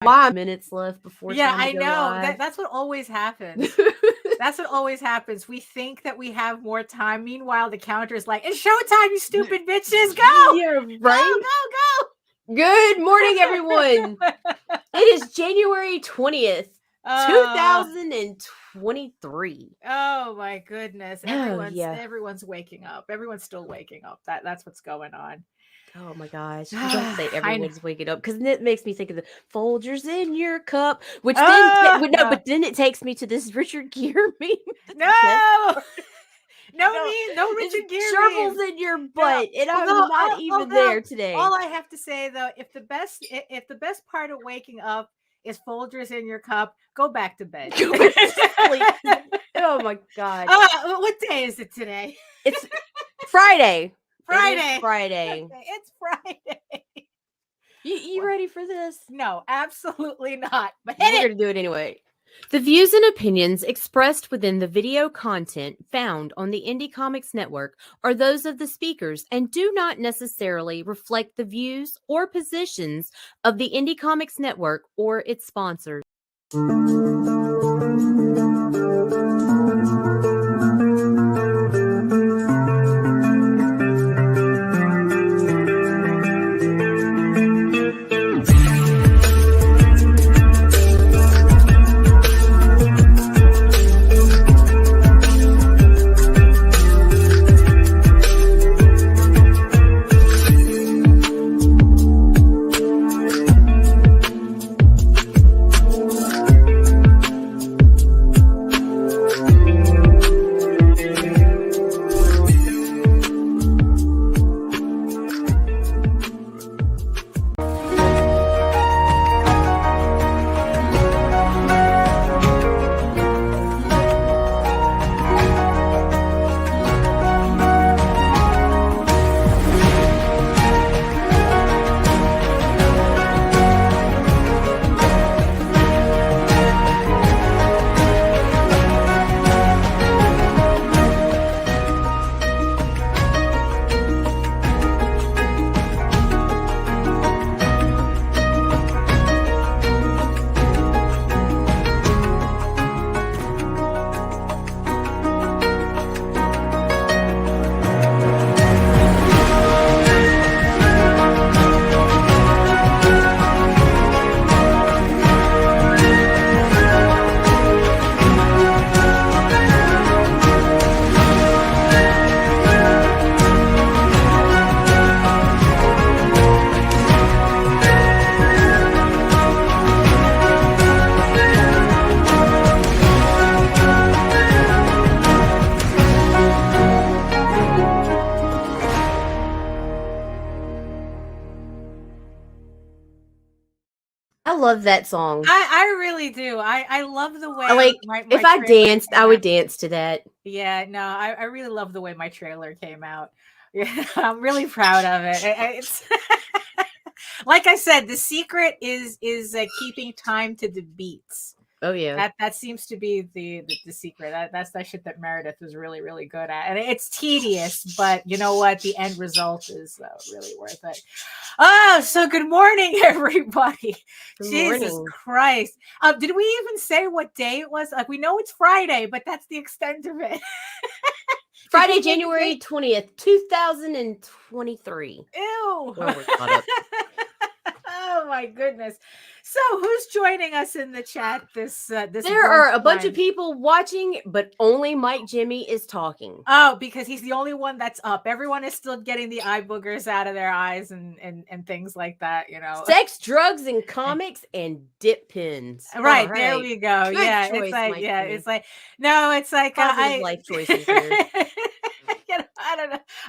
minutes left before Yeah, time to I go know. live. That's what always happens. That's what always happens. We think that we have more time. Meanwhile, the counter is like, it's showtime, you stupid bitches. Go! Yeah, right? Go! Good morning, everyone. It is January 20th, 2023. Oh my goodness. Yeah. Everyone's waking up. Everyone's still waking up. That's what's going on. Oh my gosh. You don't say I everyone's waking up because it makes me think of the Folgers in your cup, which Oh, then, no. but then it takes me to this Richard Gere meme. No! No It's Richard Gere gerbils memes. in your butt, and I'm Although- not even there today. All I have to say though, if the best part of waking up is Folgers in your cup, go back to bed. Go back to sleep. Oh my god. What day is it today? It's Friday. Friday. It is Friday. It's Friday. You ready for this? No, absolutely not. But we're going to do it anyway. The views and opinions expressed within the video content found on the Indie Comics Network are those of the speakers and do not necessarily reflect the views or positions of the Indie Comics Network or its sponsors. I love that song. I really do. I love the way my if I danced, I would dance to that. Yeah, no, I really love the way my trailer came out. Yeah, I'm really proud of it. It's like I said, the secret is keeping time to the beats. Oh yeah, that seems to be the secret. That's that shit that Meredith was really really good at, and it's tedious, but you know what? The end result is really worth it. Oh, so good morning, everybody. Jesus Christ! Did we even say what day it was? Like we know it's Friday, but that's the extent of it. Friday, January 20th, 2023. Ew. Oh, my goodness. So who's joining us in the chat this there are a bunch of people watching, but only Mike Jimmy is talking. Oh, because he's the only one that's up. Everyone is still getting the eye boogers out of their eyes and things like that, you know. Sex, drugs, and comics and dip pins. Right, there we go. Good yeah, choice, it's like Mike it's like no, it's like life choices here.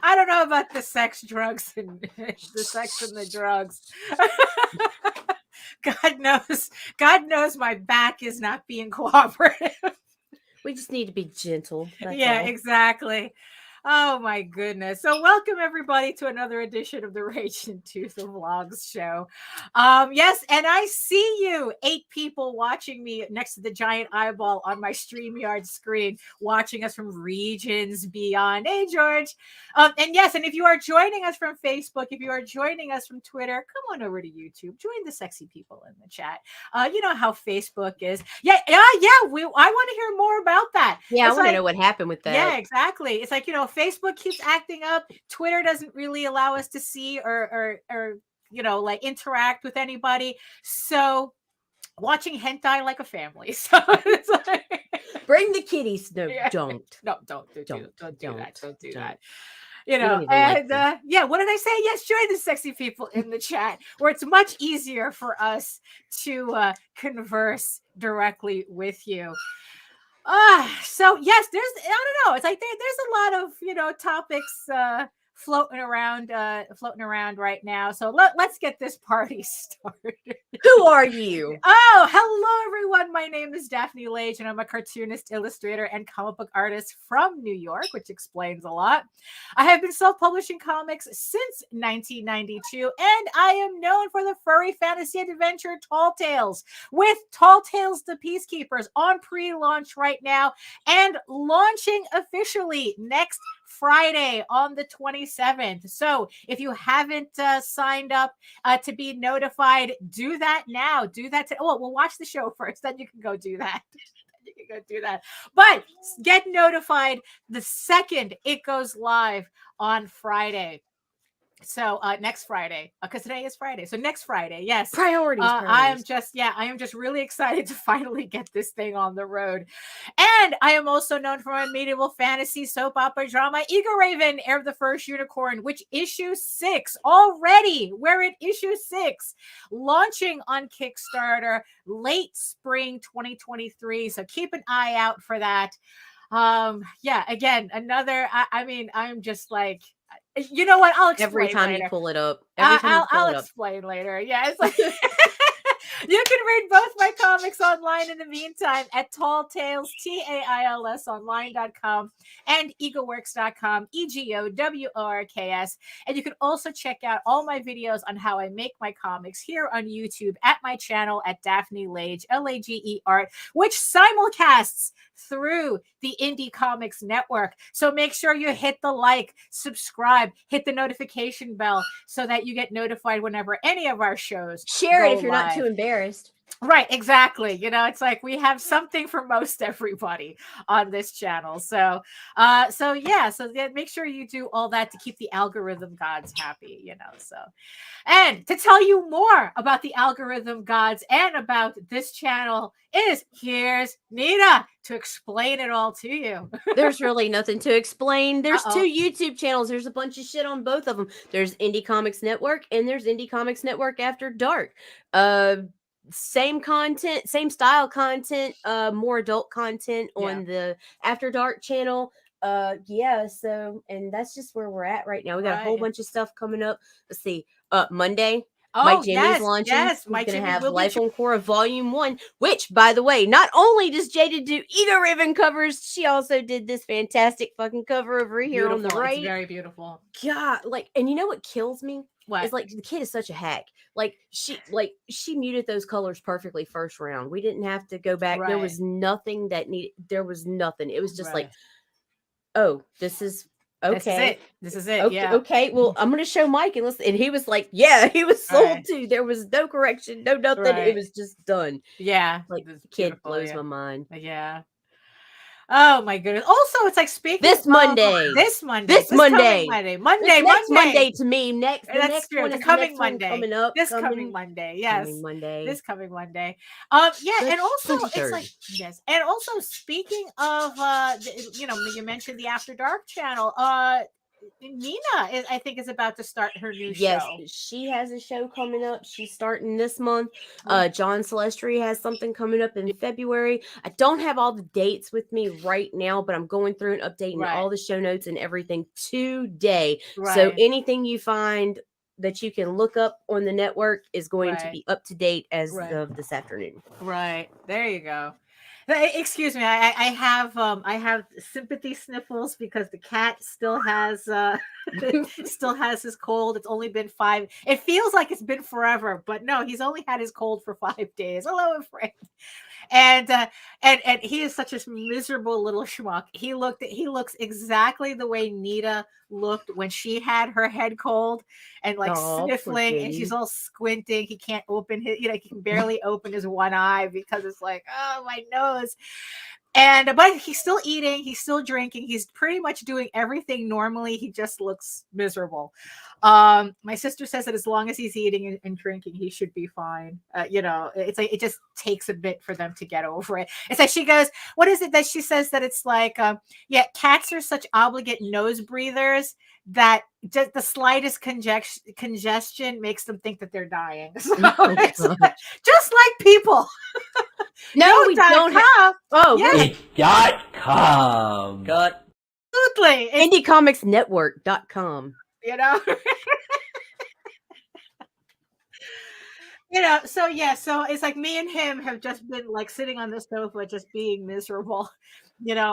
I don't know about the sex, drugs, and the sex and the drugs. God knows my back is not being cooperative. We just need to be gentle. Yeah, exactly. Oh my goodness. So welcome everybody to another edition of the Rage and Tooth of Vlogs show. Yes, and I see you, 8 people watching me next to the giant eyeball on my StreamYard screen, watching us from regions beyond. Hey, George. And yes, and if you are joining us from Facebook, if you are joining us from Twitter, come on over to YouTube. Join the sexy people in the chat. You know how Facebook is. Yeah. I want to hear more about that. Yeah, It's I want to like, know what happened with that. yeah, exactly. It's like, Facebook keeps acting up. Twitter doesn't really allow us to see or like interact with anybody. So watching hentai like a family. So it's like Bring the kitties. No, yeah. don't. No, don't do that. Don't do that. Don't even like them. Yeah, what did I say? Yes, join the sexy people in the chat where it's much easier for us to converse directly with you. So yes, I don't know. It's like there's a lot of topics floating around right now. So let's get this party started. Who are you? Oh, hello everyone. My name is Daphne Lage, and I'm a cartoonist, illustrator, and comic book artist from New York, which explains a lot. I have been self-publishing comics since 1992, and I am known for the furry fantasy adventure Tall Tales, with Tall Tales the Peacekeepers on pre-launch right now and launching officially next Friday on the 27th. So if you haven't signed up to be notified, do that now. Do that. We'll watch the show first, then you can go do that. But get notified the second it goes live on Friday. So next Friday, because today is Friday. So next Friday, yes. Priorities. I am just really excited to finally get this thing on the road. And I am also known for my medieval fantasy soap opera drama, Eagle Raven, Heir of the First Unicorn, which issue 6 already. We're at issue 6, launching on Kickstarter late spring 2023. So keep an eye out for that. Again, another, I'm just like, you know what? I'll explain every time later. you pull it up. I'll explain later. Yeah, it's like you can read both my comics online in the meantime at Tall Tales, TAILS online.com and egoworks.com, EGOWORKS. And you can also check out all my videos on how I make my comics here on YouTube at my channel at Daphne Lage, LAGE Art, which simulcasts through the Indy Comics Network. So make sure you hit the like, subscribe, hit the notification bell so that you get notified whenever any of our shows Share it go if you're live. not too embarrassed. Right, exactly. It's like we have something for most everybody on this channel. So make sure you do all that to keep the algorithm gods happy, so. And to tell you more about the algorithm gods and about this channel here's Nita to explain it all to you. There's really nothing to explain. There's 2 YouTube channels. There's a bunch of shit on both of them. There's Indie Comics Network and there's Indie Comics Network After Dark. Same content, same style content, more adult content on the After Dark channel. So, and that's just where we're at right now. We got a whole bunch of stuff coming up. Let's see. Monday, Mike Jimmy's launching. Yes, We're going to have Life on Cora Volume 1, which, by the way, not only does Jada do Eagle Raven covers, she also did this fantastic fucking cover over here on the right. It's very beautiful. God, and you know what kills me? What? It's like the kid is such a hack. She muted those colors perfectly first round. We didn't have to go back. There was nothing that needed. There was nothing. It was just like, oh, this is okay. This is it. Okay, yeah. Okay. Well, I'm gonna show Mike and listen. And he was like, yeah, he was sold too. There was no correction, no nothing. It was just done. Yeah. Like the kid blows my mind. Yeah. Oh my goodness. Also, it's like speaking this Monday to me. next one is coming Monday. Coming up. This coming Monday. Yes. Coming Monday. This coming Monday. And also it's like yes. And also speaking of you mentioned the After Dark channel. Nina, I think, is about to start her new show. Yes, she has a show coming up. She's starting this month. John Celestri has something coming up in February. I don't have all the dates with me right now, but I'm going through and updating all the show notes and everything today. So anything you find that you can look up on the network is going to be up to date as of this afternoon. Right. There you go. Excuse me, I have sympathy sniffles because the cat still has still has his cold. It's only been 5. It feels like it's been forever, but no, he's only had his cold for 5 days. Hello, Frank. And and he is such a miserable little schmuck. He looks exactly the way Nita looked when she had her head cold and like sniffling, and she's all squinting. He can't open his, he can barely open his one eye because it's like, oh, my nose. And but he's still eating, he's still drinking, he's pretty much doing everything normally. He just looks miserable. My sister says that as long as he's eating and drinking, he should be fine. It's like it just takes a bit for them to get over it. It's like she goes, what is it that she says that it's like, yeah, cats are such obligate nose breathers that just the slightest congestion makes them think that they're dying. So it's like, just like people. No, we don't have. Oh, yeah. .com. Absolutely. IndieComicsNetwork.com. So yeah, so it's like me and him have just been like sitting on the sofa, just being miserable.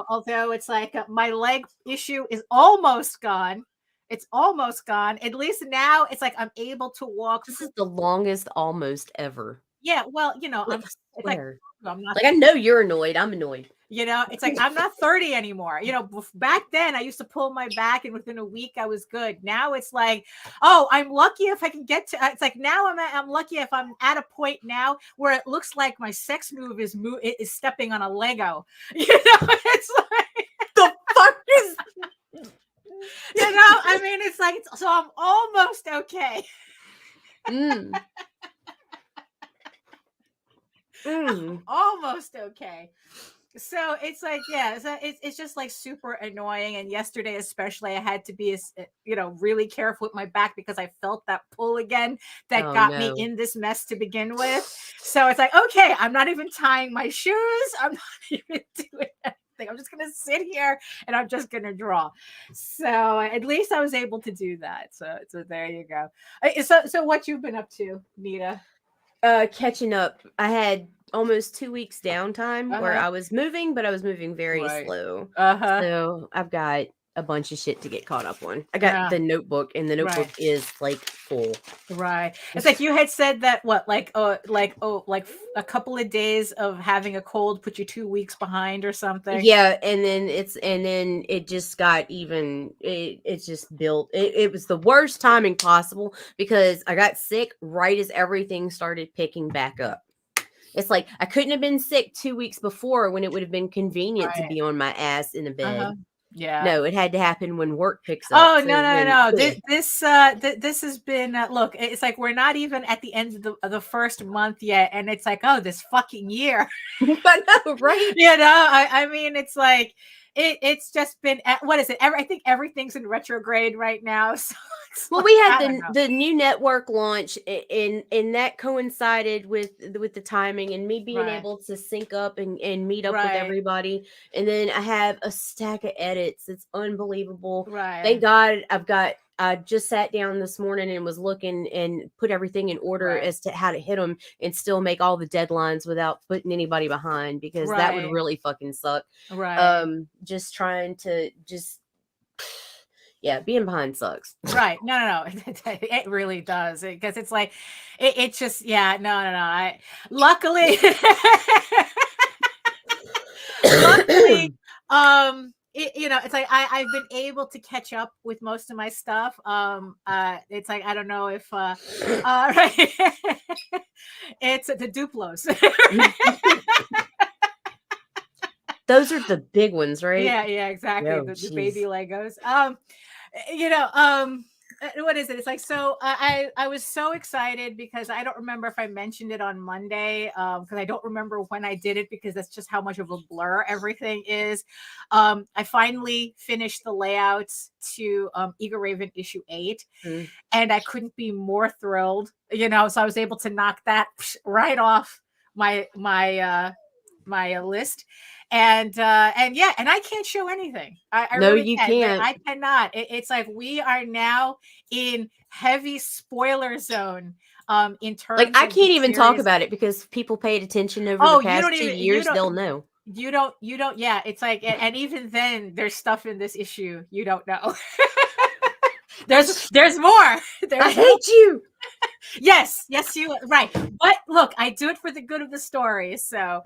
Although it's like my leg issue is almost gone. It's almost gone. At least now it's like I'm able to walk. This is the longest almost ever. Yeah, well, I'm not. Like, I know you're annoyed. I'm annoyed. It's like I'm not 30 anymore. Back then I used to pull my back, and within a week I was good. Now it's like, oh, I'm lucky if I can get to. It's like now I'm lucky if I'm at a point now where it looks like my sex move is stepping on a Lego. It's like the fuck is. I mean, it's like so I'm almost okay. Almost okay. So it's like, yeah, so it's just like super annoying. And yesterday especially I had to be really careful with my back because I felt that pull again that got me in this mess to begin with. So it's like, okay, I'm not even tying my shoes, I'm not even doing anything. I'm just gonna sit here and I'm just gonna draw. So at least I was able to do that. So there you go. So what you've been up to, Nita? Catching up. I had almost 2 weeks downtime where I was moving, but I was moving very slow. So I've got a bunch of shit to get caught up on. I got the notebook, and the notebook is like full. Right. It's like you had said that like a couple of days of having a cold put you 2 weeks behind or something. Yeah, and then it just got even. It just built. It was the worst timing possible because I got sick right as everything started picking back up. It's like I couldn't have been sick 2 weeks before when it would have been convenient to be on my ass in a bed. Yeah. No, it had to happen when work picks up. Oh, no. This has been look, it's like we're not even at the end of the first month yet, and it's like, oh, this fucking year. I know, right? I mean, it's like it's just been what is it? I think everything's in retrograde right now. So well, we had the new network launch, and that coincided with the timing and me being able to sync up and meet up with everybody. And then I have a stack of edits. It's unbelievable. Right. Thank God I just sat down this morning and was looking and put everything in order as to how to hit them and still make all the deadlines without putting anybody behind, because that would really fucking suck. Right. Just trying to being behind sucks. Right. No. It really does. Because it's like, it just, no. Luckily, it's like I've been able to catch up with most of my stuff. It's like I don't know if it's the Duplos. Those are the big ones, right? Yeah, exactly. The baby Legos. What is it? It's like, so I was so excited because I don't remember if I mentioned it on Monday, because I don't remember when I did it because that's just how much of a blur everything is. I finally finished the layouts to Eagle Raven issue 8, and I couldn't be more thrilled. So I was able to knock that right off my list. And I can't show anything. I no, really you can't. I cannot. It's like we are now in heavy spoiler zone in terms Like, I of the can't even talk series. about it because people paid attention over Oh, the you past don't 2 even years. They'll know. you don't yeah, it's like, and even then there's stuff in this issue you don't know. there's more. I There's more. hate you. Yes, you right. But look, I do it for the good of the story. So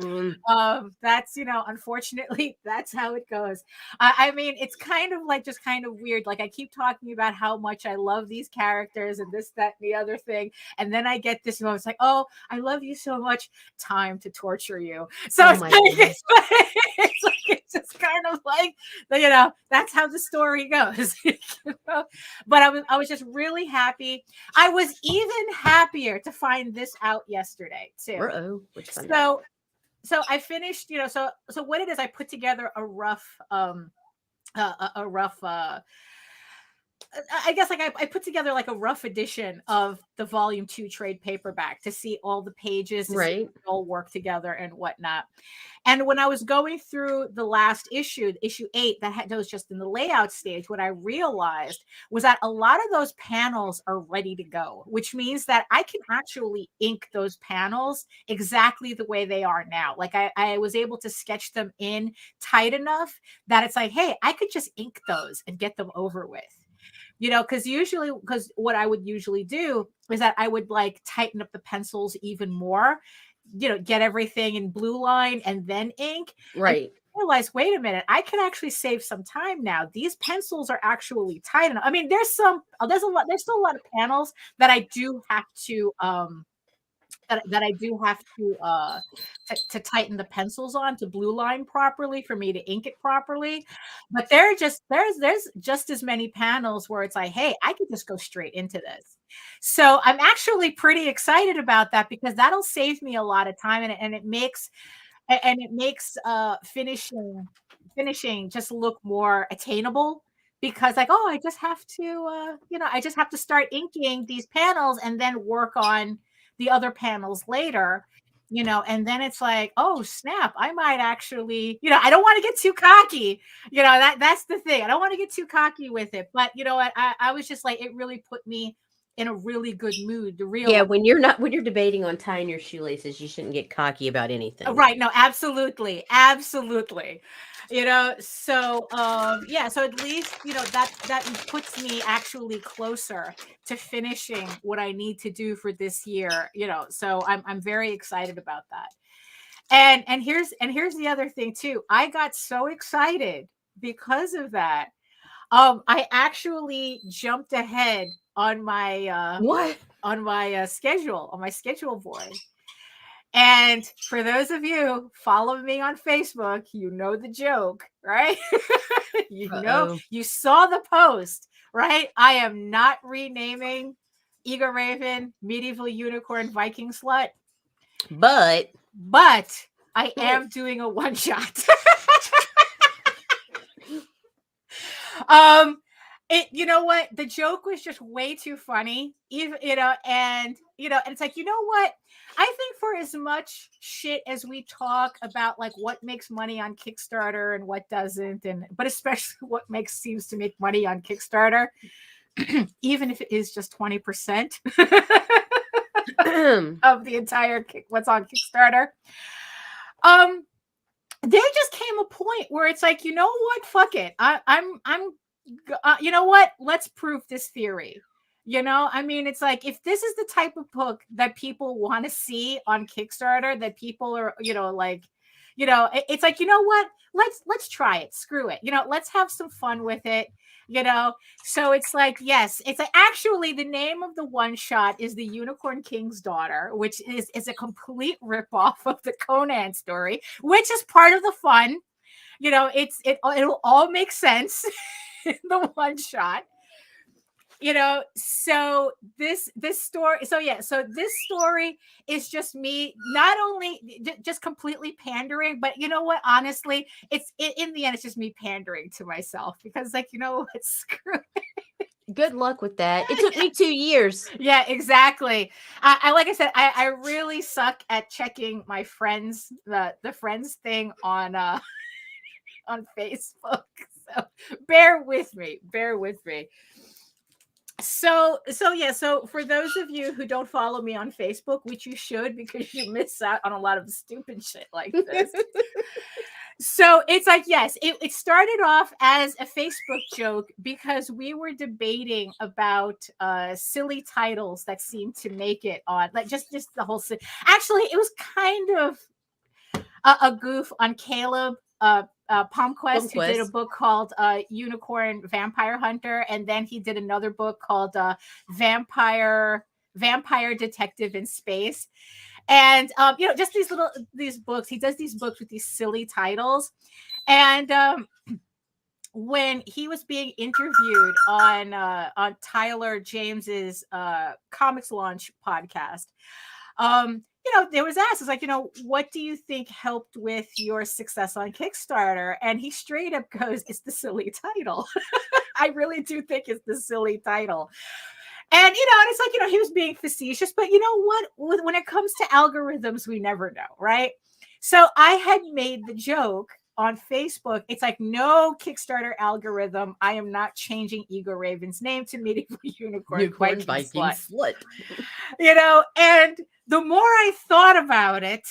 that's, unfortunately, that's how it goes. I mean, it's kind of like just kind of weird. Like, I keep talking about how much I love these characters and this, that, and the other thing. And then I get this moment. It's like, oh, I love you so much. Time to torture you. So Oh it's, my like, goodness. it's just kind of like, that's how the story goes. But I was just really happy. I was even happier to find this out yesterday too. Which fun. So I finished, so what it is, I put together a rough I guess, like, I put together like a rough edition of the volume 2 trade paperback to see all the pages, to see how they all work together and whatnot. And when I was going through the last issue 8, that was just in the layout stage, what I realized was that a lot of those panels are ready to go, which means that I can actually ink those panels exactly the way they are now. Like, I was able to sketch them in tight enough that it's like, hey, I could just ink those and get them over with. Because what I would usually do is that I would like tighten up the pencils even more, get everything in blue line and then ink. Right. And realize, wait a minute, I can actually save some time now. These pencils are actually tight enough. I mean, there's still a lot of panels that I do have to that I do have to tighten the pencils on to blue line properly for me to ink it properly. But there's just as many panels where it's like, hey, I could just go straight into this. So I'm actually pretty excited about that, because that'll save me a lot of time, and it makes finishing just look more attainable, because like, oh, I just have to start inking these panels and then work on the other panels later, and then it's like, oh snap, I might actually, I don't want to get too cocky, that's the thing. I don't want to get too cocky with it, but you know what, I was just like, it really put me in a really good mood to realize. Yeah, when you're debating on tying your shoelaces, you shouldn't get cocky about anything. Right. No, absolutely. Absolutely. So so at least, that puts me actually closer to finishing what I need to do for this year, so I'm very excited about that. And here's the other thing too. I got so excited because of that. I actually jumped ahead on my What? on my schedule board. And for those of you who follow me on Facebook, you know the joke, right? You saw the post, right? I am not renaming Eager Raven Medieval Unicorn Viking Slut, But I am doing a one-shot. You know what? The joke was just way too funny, even, and it's like, you know what? I think for as much shit as we talk about, like what makes money on Kickstarter and what doesn't, but especially what seems to make money on Kickstarter, even if it is just 20% of the entire what's on Kickstarter, there just came a point where it's like, you know what? Fuck it. I'm you know what? Let's prove this theory. I mean, it's like, if this is the type of book that people want to see on Kickstarter, that people are, it's like, you know what? Let's try it. Screw it. Let's have some fun with it. So it's like, yes, it's actually the name of the one shot is The Unicorn King's Daughter, which is a complete ripoff of the Conan story, which is part of the fun. It'll all make sense in the one shot. So this story, so this story is just me not only just completely pandering, but you know what, honestly, it's in the end, it's just me pandering to myself, because like, what, screw it. Good luck with that. It took me 2 years. Yeah, exactly. I like I said, I really suck at checking my friends, the friends thing on Facebook, so bear with me. So for those of you who don't follow me on Facebook, which you should because you miss out on a lot of stupid shit like this. So it's like, yes, it started off as a Facebook joke because we were debating about silly titles that seemed to make it on, like just the whole actually it was kind of a goof on Caleb Palmquist, who did a book called Unicorn Vampire Hunter, and then he did another book called Vampire Detective in Space. And just these books. He does these books with these silly titles. And when he was being interviewed on Tyler James's Comics Launch podcast, there was asked, it's like, what do you think helped with your success on Kickstarter? And he straight up goes, it's the silly title. I really do think it's the silly title. And, and it's like, he was being facetious, but you know what? When it comes to algorithms, we never know, right? So I had made the joke on Facebook. It's like, no Kickstarter algorithm. I am not changing Ego Raven's name to Medieval Unicorn Viking Slut. And the more I thought about it,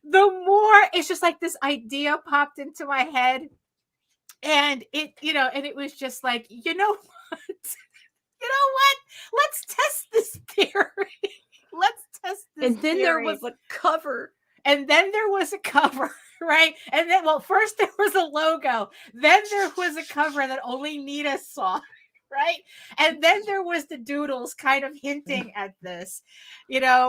the more it's just like this idea popped into my head. And it, and it was just like, you know what? Let's test this theory. Let's test this And then theory. there was a cover. And then there was a cover, right? And then, first there was a logo. Then there was a cover that only Nita saw, right? And then there was the doodles kind of hinting at this,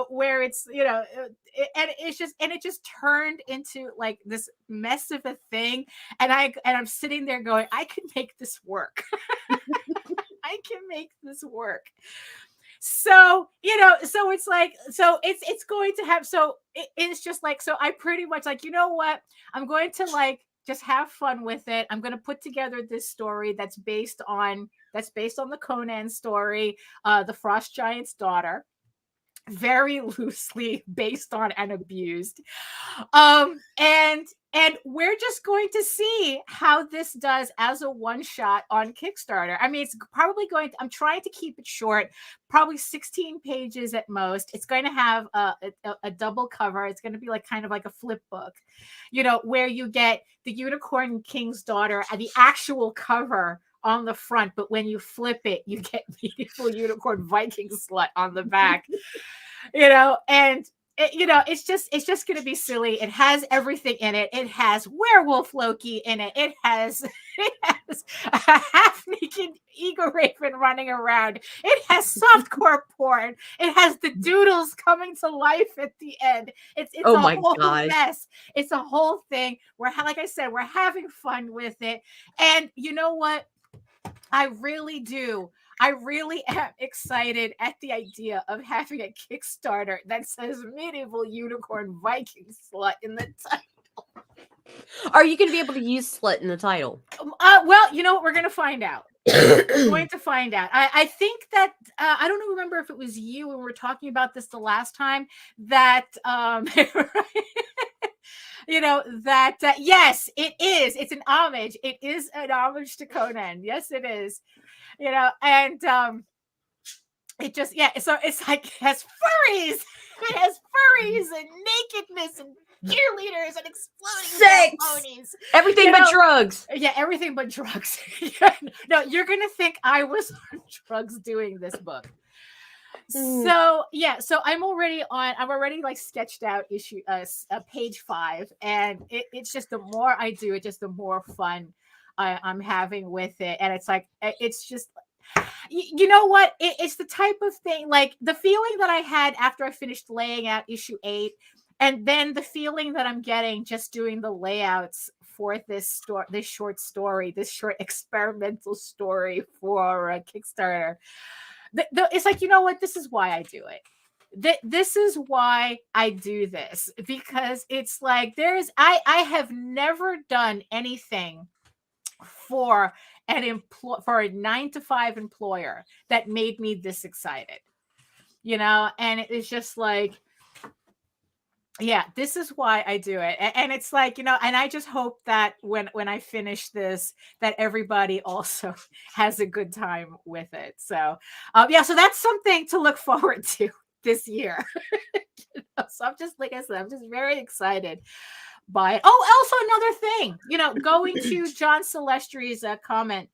where it's, and it just turned into like this mess of a thing. And I'm sitting there going, I can make this work. I can make this work. So, so it's like, so it's going to have, so it's just like, so I pretty much like, you know what? I'm going to like, just have fun with it. I'm going to put together this story that's based on the Conan story, The Frost Giant's Daughter, very loosely based on and abused. And we're just going to see how this does as a one shot on Kickstarter. I mean, it's probably I'm trying to keep it short, probably 16 pages at most. It's going to have a double cover. It's going to be like kind of like a flip book, where you get the Unicorn King's Daughter and the actual cover on the front, but when you flip it, you get Medieval Unicorn Viking Slut on the back. And it's just going to be silly. It has everything in it. It has werewolf Loki in it. It has a half-naked Ego Raven running around. It has softcore porn. It has the doodles coming to life at the end. It's a whole mess. It's a whole thing. Like I said, we're having fun with it. And you know what? I really am excited at the idea of having a Kickstarter that says Medieval Unicorn Viking Slut in the title. Are you going to be able to use slut in the title? Well, you know what? We're going to find out. We're going to find out. I think that, I don't remember if it was you when we were talking about this the last time, that, yes, it is. It's an homage. It is an homage to Conan. Yes, it is. And it just, so it's like, it has furries. It has furries and nakedness and cheerleaders and exploding ponies. Everything but drugs. Yeah, everything but drugs. No, you're going to think I was on drugs doing this book. So I'm already like sketched out page 5, and it's just the more I do it, just the more fun I'm having with it. And it's like, it's just, you know what? It's the type of thing, like the feeling that I had after I finished laying out issue 8, and then the feeling that I'm getting just doing the layouts for this short story, this short experimental story for Kickstarter. It's like, you know what? This is why I do it. This is why I do this, because it's like I have never done anything for a 9-to-5 employer that made me this excited, and it is just like, Yeah, this is why I do it. And it's like, and I just hope that when I finish this, that everybody also has a good time with it. So, yeah, so that's something to look forward to this year. So I'm just, like I said, I'm just very excited by it. Oh, also another thing, going to John Celestri's comment.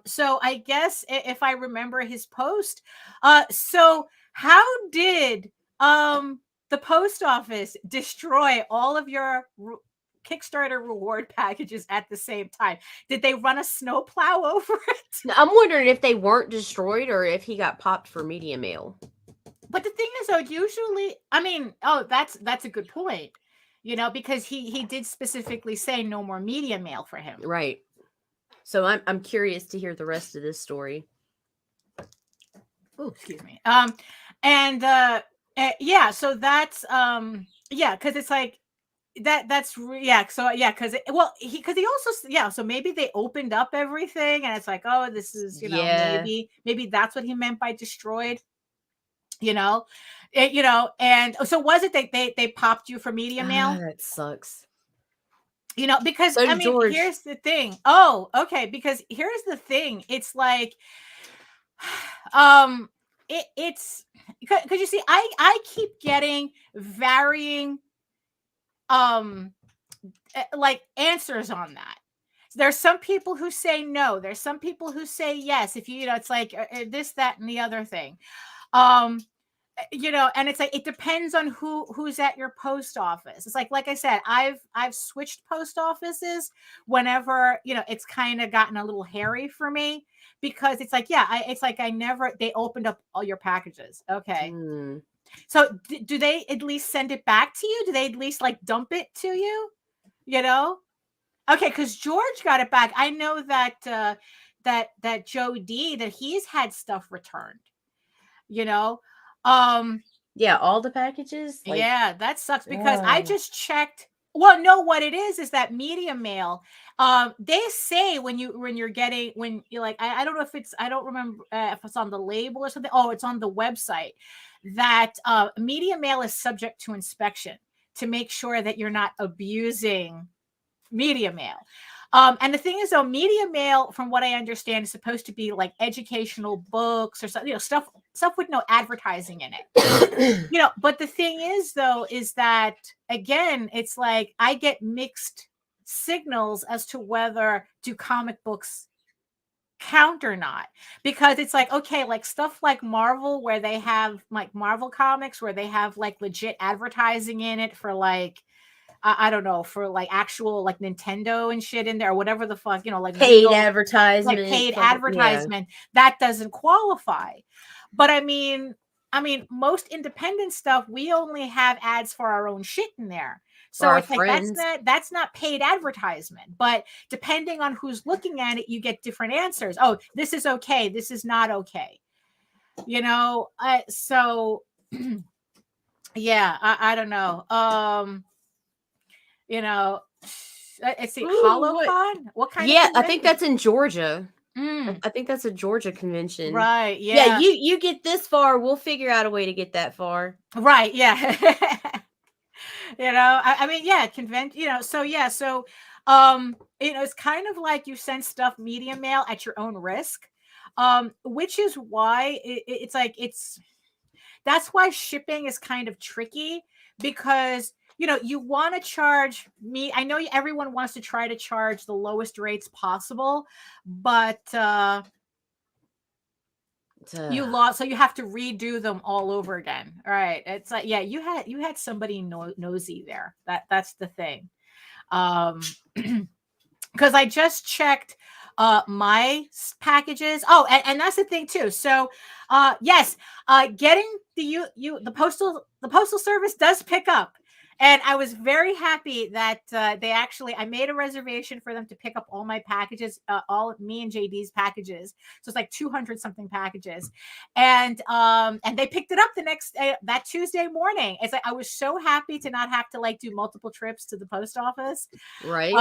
So I guess if I remember his post, so how did the post office destroy all of your Kickstarter reward packages at the same time? Did they run a snowplow over it? I'm wondering if they weren't destroyed or if he got popped for media mail. But the thing is, though, usually, I mean, oh, that's a good point. Because he did specifically say no more media mail for him. Right. So I'm curious to hear the rest of this story. Oh, excuse me. And yeah, so that's yeah, because it's like that's yeah. So yeah, because he also so maybe they opened up everything and it's like, oh, this is Yeah. maybe that's what he meant by destroyed. And so was it they popped you for media mail? That sucks. Because So I mean, George. here's the thing. Oh, okay. Because here's the thing. It's like, it's because you see, I keep getting varying, like answers on that. There's some people who say no. There's some people who say yes. If it's like this, that, and the other thing. And it's like it depends on who's at your post office. It's like I said, I've switched post offices whenever it's kind of gotten a little hairy for me, because it's like they opened up all your packages. Okay. So do they at least send it back to you? Do they at least like dump it to you? Okay, because George got it back. I know that that Joe D, that he's had stuff returned. Yeah, all the packages. Yeah, that sucks because I just checked. Well, no, what it is that media mail. They say when you're getting, when you're like, I don't know if it's, I don't remember if it's on the label or something. Oh, it's on the website that media mail is subject to inspection to make sure that you're not abusing media mail. And the thing is, though, media mail, from what I understand, is supposed to be like educational books or something, stuff with no advertising in it. But the thing is, though, is that again, it's like I get mixed signals as to whether do comic books count or not, because it's like, okay, like stuff like Marvel, where they have like Marvel comics where they have like legit advertising in it for like, I don't know, for like actual like Nintendo and shit in there or whatever the fuck, like paid legal, advertisement. like paid advertisement, that doesn't qualify. But I mean, most independent stuff, we only have ads for our own shit in there. So it's friends. like that's not paid advertisement. But depending on who's looking at it, you get different answers. Oh, this is okay. This is not okay. So yeah, I don't know. Let's see, HoloCon. What kind? Yeah, I think that's in Georgia. Mm. I think that's a Georgia convention. Right. Yeah. You get this far, we'll figure out a way to get that far. Right. Yeah. I mean, yeah, convention. So yeah. So, it's kind of like you send stuff media mail at your own risk, which is why it's like that's why shipping is kind of tricky, because you want to charge me. I know everyone wants to try to charge the lowest rates possible, but you lost, so you have to redo them all over again. All right. It's like, yeah, you had somebody nosy there. That's the thing. Because I just checked my packages. Oh, and that's the thing too. So yes, getting the postal service does pick up. And I was very happy that I made a reservation for them to pick up all my packages, all me and JD's packages. So it's like 200 something packages, and they picked it up the next that Tuesday morning. It's like I was so happy to not have to like do multiple trips to the post office. Right.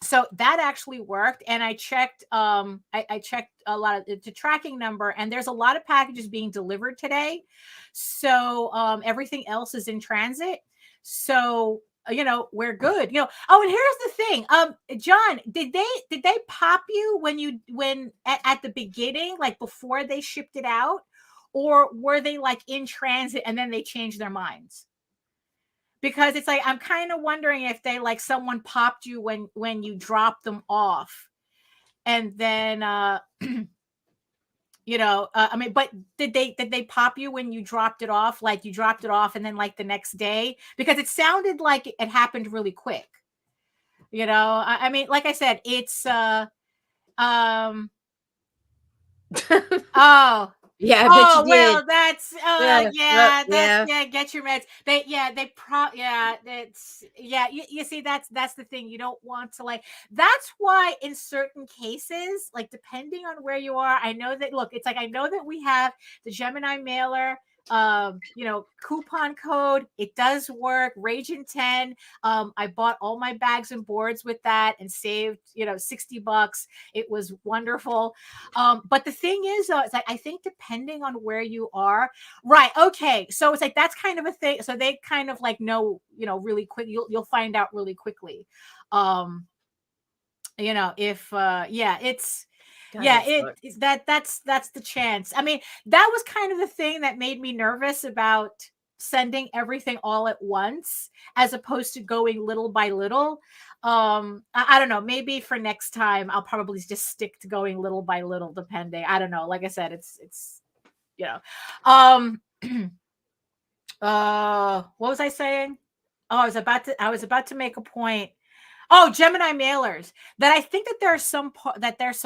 So that actually worked, and I checked. I checked a lot of the tracking number, and there's a lot of packages being delivered today. So everything else is in transit. So we're good. Oh, and here's the thing. John, did they pop you when at the beginning, like before they shipped it out, or were they like in transit and then they changed their minds? Because it's like I'm kind of wondering if they like someone popped you when you dropped them off, and then I mean, but did they pop you when you dropped it off? Like you dropped it off and then like the next day? Because it sounded like it happened really quick. I mean, like I said, it's oh. Yeah, I bet Oh, you well, did. that's Yeah, yeah, get your meds. That's you see, that's the thing. You don't want to that's why in certain cases, like depending on where you are, I know that look, it's like I know that we have the Gemini mailer, coupon code. It does work. Raging 10. I bought all my bags and boards with that and saved, $60. It was wonderful. But the thing is, though, it's like I think depending on where you are, right? Okay, so it's like that's kind of a thing. So they kind of like know, really quick. You'll find out really quickly. If it's. God, Yeah, that sucks. that's the chance. I mean, that was kind of the thing that made me nervous about sending everything all at once as opposed to going little by little. I don't know, maybe for next time I'll probably just stick to going little by little, depending. I don't know. Like I said, it's um what was I saying? Oh, I was about to make a point. Oh, Gemini mailers. That I think that there's some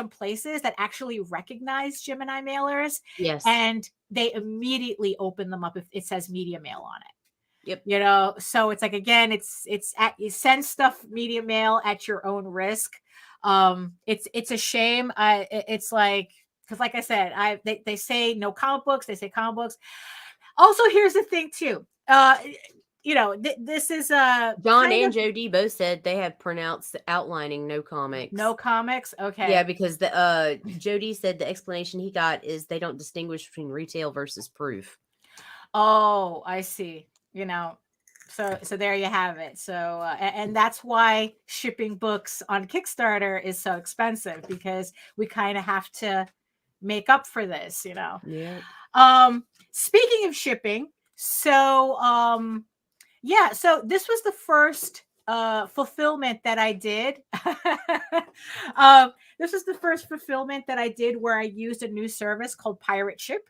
places that actually recognize Gemini mailers, Yes. and they immediately open them up if it says media mail on it. Yep. So it's like again, you send stuff media mail at your own risk. It's a shame. It's like because like I said, they say no comic books. They say comic books. Also, here's the thing too. This is John and Jody both said they have pronounced outlining no comics. No comics. Okay. Yeah, because the Jody said the explanation he got is they don't distinguish between retail versus proof. Oh, I see. So there you have it. So and that's why shipping books on Kickstarter is so expensive, because we kind of have to make up for this. Yeah. Speaking of shipping, so so this was the first fulfillment that I did. This was the first fulfillment that I did where I used a new service called Pirate Ship.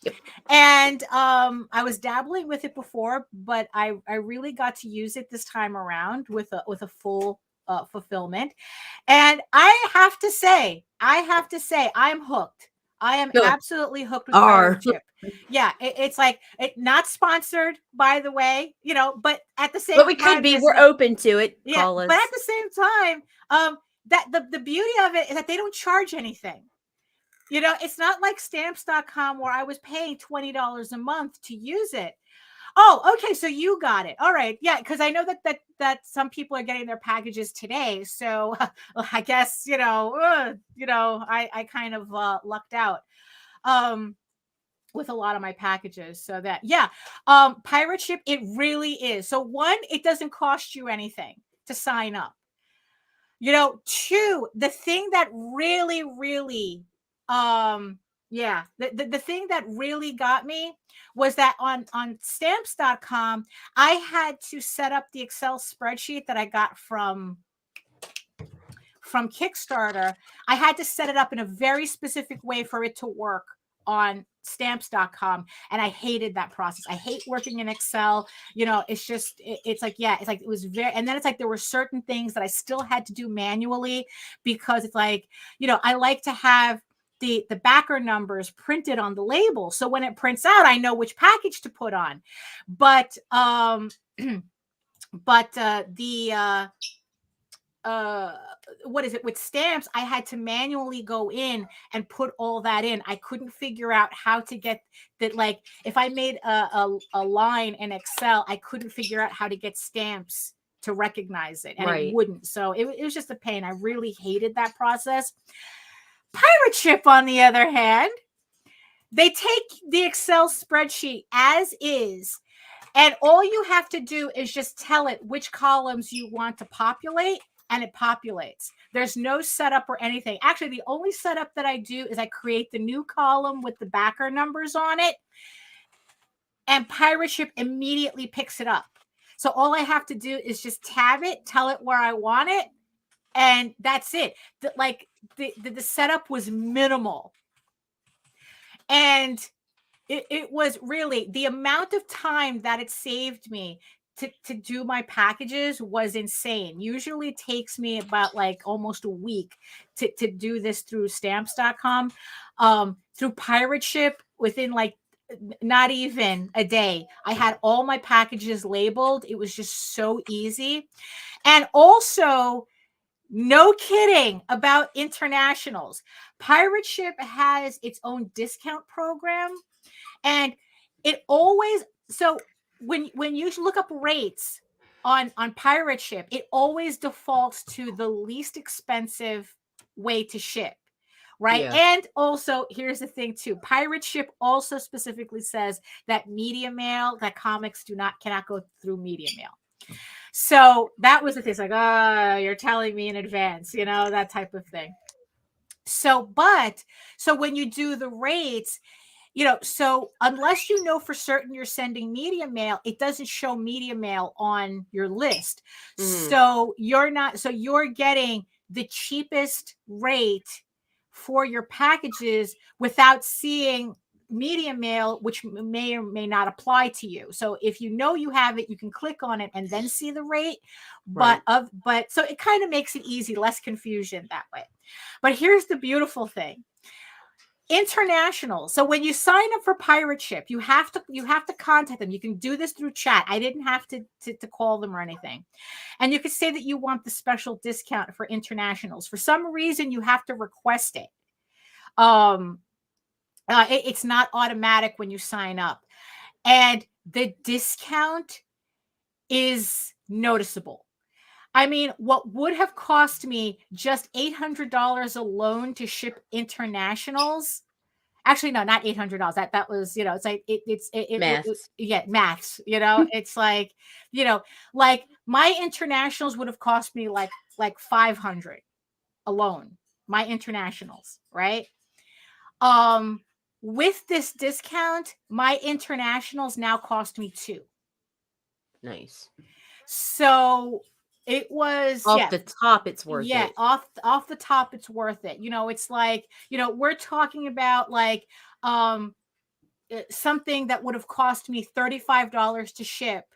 Yep. And I was dabbling with it before, but I really got to use it this time around with a full fulfillment. And I have to say I'm hooked. I am absolutely hooked with Pirate Ship. Yeah, it's like not sponsored, by the way, but at the same time, but we could be. We're open to it. Yeah, Call us. But at the same time, that the beauty of it is that they don't charge anything. It's not like stamps.com where I was paying $20 a month to use it. Oh, okay. So you got it. All right. Yeah. Because I know that some people are getting their packages today. So I guess, I kind of lucked out with a lot of my packages. So that, Pirate Ship, it really is. So one, it doesn't cost you anything to sign up. Two, the thing that really, really, the thing that really got me was that on stamps.com, I had to set up the Excel spreadsheet that I got from Kickstarter. I had to set it up in a very specific way for it to work on stamps.com, and I hated that process. I hate working in Excel. It's just it's like it was very, and then it's like there were certain things that I still had to do manually, because it's like I like to have the backer numbers printed on the label, so when it prints out I know which package to put on. But what is it with stamps, I had to manually go in and put all that in. I couldn't figure out how to get that. Like if I made a line in Excel, I couldn't figure out how to get stamps to recognize it, and Right. it wouldn't. So it was just a pain. I really hated that process. Pirate Ship, on the other hand, they take the Excel spreadsheet as is, and all you have to do is just tell it which columns you want to populate, and it populates. There's no setup or anything. Actually, the only setup that I do is I create the new column with the backer numbers on it, and Pirate Ship immediately picks it up. So all I have to do is just tab it, tell it where I want it, and that's it. The setup was minimal. And it was really the amount of time that it saved me to do my packages was insane. Usually it takes me about like almost a week to do this through stamps.com. Through Pirate Ship, within like not even a day, I had all my packages labeled. It was just so easy. And also, no kidding about internationals. Pirate Ship has its own discount program, and it always, so when you look up rates on Pirate Ship, it always defaults to the least expensive way to ship, right? Yeah. And also, here's the thing too. Pirate Ship also specifically says that media mail, that comics cannot go through media mail. So that was the thing. It's like, you're telling me in advance, that type of thing. So when you do the rates, so unless you know for certain you're sending media mail, it doesn't show media mail on your list. So you're getting the cheapest rate for your packages without seeing media mail, which may or may not apply to you. So if you know you have it, you can click on it and then see the rate. Right. But so it kind of makes it easy, less confusion that way. But here's the beautiful thing. International. So when you sign up for Pirate Ship, you have to contact them. You can do this through chat. I didn't have to call them or anything. And you could say that you want the special discount for internationals. For some reason, you have to request it. It's not automatic when you sign up. And the discount is noticeable. I mean, what would have cost me just $800 alone to ship internationals? Actually, no, not $800. That was, it's like Maths. Maths. It's like, like my internationals would have cost me like 500 alone. My internationals, right? With this discount, my internationals now cost me $2. Nice. So it was off the top, it's worth it. Yeah, off the top, it's worth it. It's like, we're talking about like something that would have cost me $35 to ship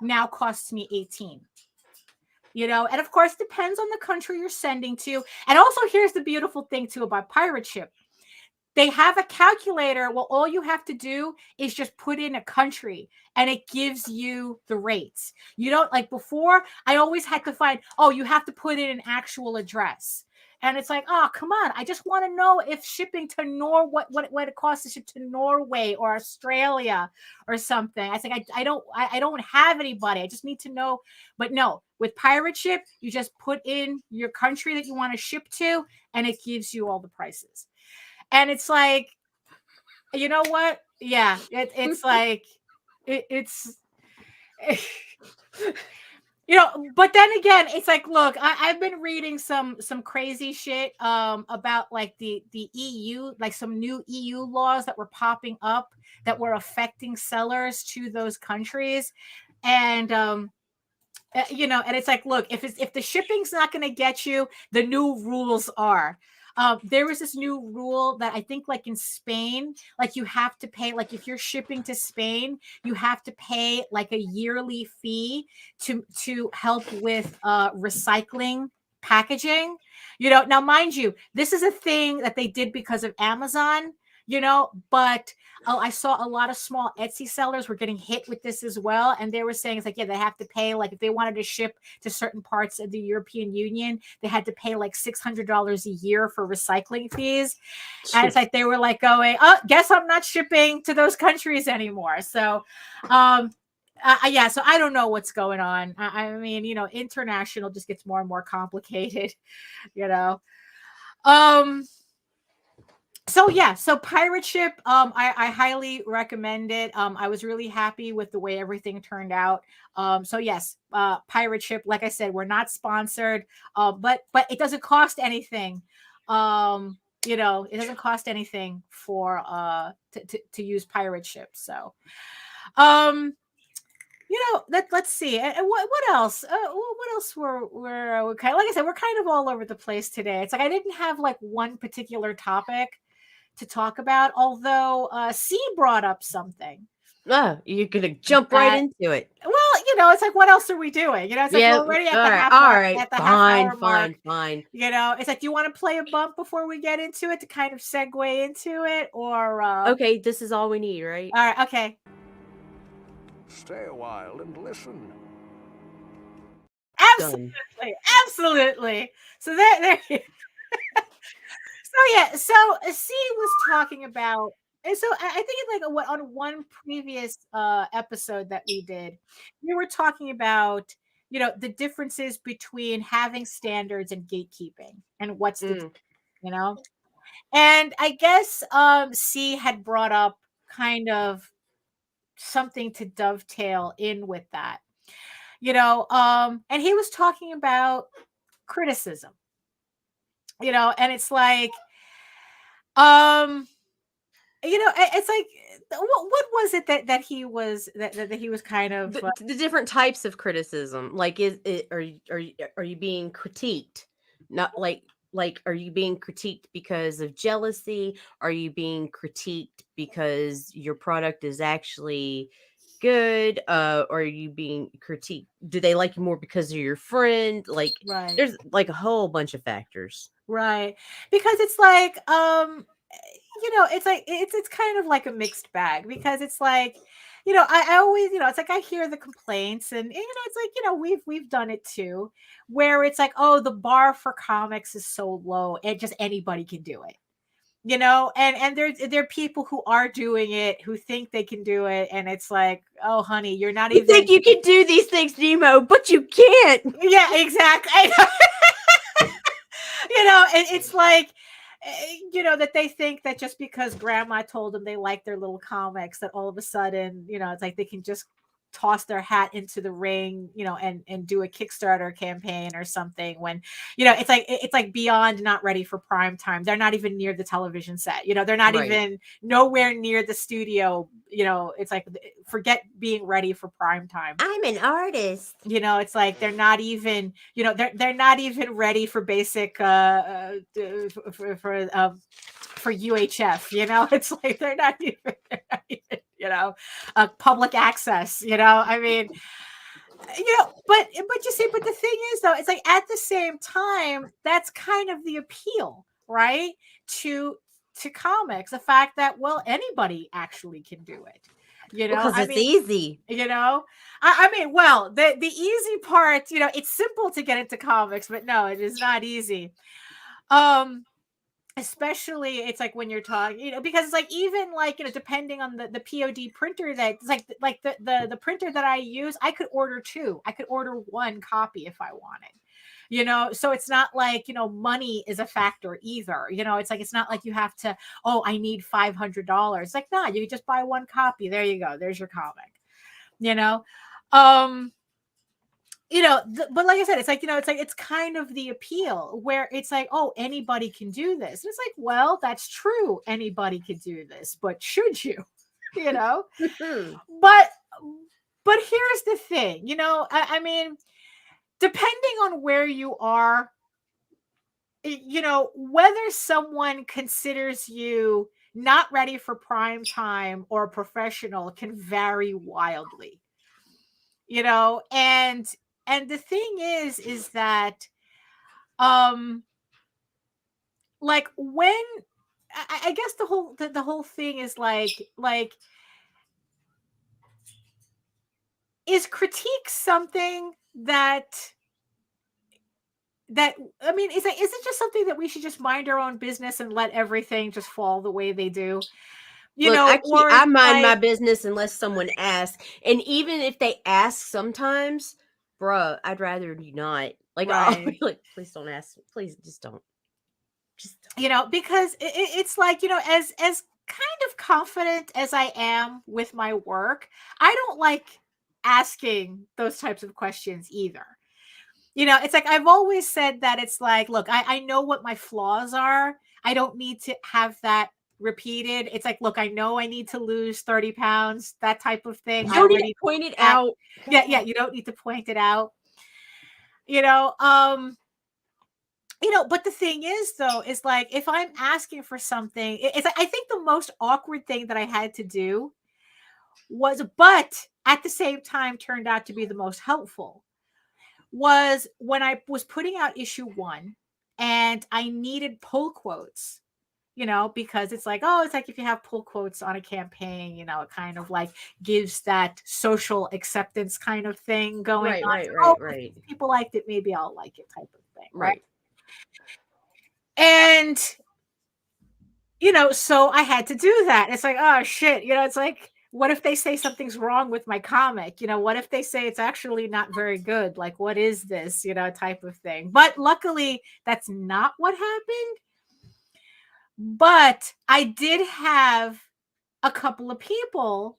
now costs me $18. And of course, depends on the country you're sending to. And also, here's the beautiful thing too about Pirate Ship. They have a calculator. Well, all you have to do is just put in a country and it gives you the rates. You don't, like before, I always had to find, you have to put in an actual address. And it's like, come on. I just want to know if shipping to what it costs to ship to Norway or Australia or something. I think I don't have anybody. I just need to know. But no, with Pirate Ship, you just put in your country that you want to ship to and it gives you all the prices. And it's like, you know what? Yeah, it's like, it's, but then again, it's like, look, I've been reading some crazy shit about like the EU, like some new EU laws that were popping up that were affecting sellers to those countries. And, and it's like, look, if the shipping's not going to get you, the new rules are. There was this new rule that I think like in Spain, like you have to pay, like if you're shipping to Spain, you have to pay like a yearly fee to help with recycling packaging. Now mind you, this is a thing that they did because of Amazon, but I saw a lot of small Etsy sellers were getting hit with this as well. And they were saying, it's like, yeah, they have to pay, like if they wanted to ship to certain parts of the European Union, they had to pay like $600 a year for recycling fees. And it's like, they were like going, guess I'm not shipping to those countries anymore. So, Yeah, so I don't know what's going on. I mean, international just gets more and more complicated, you know. So yeah, so Pirate Ship, I highly recommend it. I was really happy with the way everything turned out. So yes, Pirate Ship, like I said, we're not sponsored, but it doesn't cost anything. It doesn't cost anything for to use Pirate Ship. So let's see. And what else? What else we're kind of, like I said, we're kind of all over the place today. It's like I didn't have like one particular topic to talk about, although C brought up something. Oh, you're gonna jump right into it. Well, it's like, what else are we doing? It's like we're already at the half hour mark. Fine. It's like, do you want to play a bump before we get into it to kind of segue into it, or okay, this is all we need, right? All right, okay. Stay a while and listen. Absolutely. So there. So C was talking about, and so I think it's like on one previous episode that we did, we were talking about the differences between having standards and gatekeeping, and what's the and I guess C had brought up kind of something to dovetail in with that, and he was talking about criticism, and it's like it's like, what was it that he was that he was kind of the different types of criticism? Like, are you being critiqued? Not like are you being critiqued because of jealousy? Are you being critiqued because your product is actually good? Or are you being critiqued? Do they like you more because of your friend? Like, right. There's like a whole bunch of factors, right? Because it's like it's like it's kind of like a mixed bag, because it's like I always it's like I hear the complaints, and it's like we've done it too, where it's like, oh, the bar for comics is so low and just anybody can do it, and there are people who are doing it, who think they can do it, and it's like, oh honey, you're not even think you can do these things, Nemo, but you can't. Yeah, exactly. And it's like, that they think that just because grandma told them they like their little comics, that all of a sudden, it's like they can just toss their hat into the ring, and do a Kickstarter campaign or something, when, it's like beyond not ready for prime time. They're not even near the television set, they're not even nowhere near the studio. It's like, forget being ready for prime time. I'm an artist. It's like they're not even, they're not even ready for basic for UHF. It's like they're not even public access. I mean, but you see, but the thing is, though, it's like at the same time, that's kind of the appeal, right? To comics, the fact that, well, anybody actually can do it. Because it's easy. I mean, well, the easy part, it's simple to get into comics, but no, it is not easy. Especially, it's like when you're talking, because it's like, even like, depending on the POD printer, that it's like the printer that I use, I could order two. I could order one copy if I wanted. So it's not like, money is a factor either. It's like, it's not like you have to, oh, I need $500. It's like, no, you just buy one copy. There you go. There's your comic, but like I said, it's like, it's kind of the appeal, where it's like, oh, anybody can do this. And it's like, well, that's true. Anybody can do this, but should you, but here's the thing, I mean, depending on where you are, whether someone considers you not ready for prime time or professional can vary wildly, and the thing is that, like, when I guess the whole thing is like, is critique something that I mean, is it just something that we should just mind our own business and let everything just fall the way they do? Look, or I it's mind my like, business unless someone asks. And even if they ask sometimes, bruh, I'd rather you not. Like, I'll be right. like, please don't ask. Please just don't. Just don't. Because it's like, as kind of confident as I am with my work, I don't like asking those types of questions either. It's like I've always said that it's like, look, I know what my flaws are. I don't need to have that repeated. It's like, look, I know I need to lose 30 pounds, that type of thing. You I don't need to already point it that. out. Yeah, you don't need to point it out. You know, um, but the thing is, though, is like if I'm asking for something, it's like I think the most awkward thing that I had to do was, but at the same time turned out to be the most helpful, was when I was putting out issue 1 and I needed pull quotes, because it's like, oh, it's like if you have pull quotes on a campaign, it kind of like gives that social acceptance kind of thing going Right, on. right, Oh, right. if people liked it, maybe I'll like it type of thing, right? Right. And so I had to do that. It's like, oh shit, it's like, what if they say something's wrong with my comic? What if they say it's actually not very good? Like, what is this, type of thing. But luckily, that's not what happened. But I did have a couple of people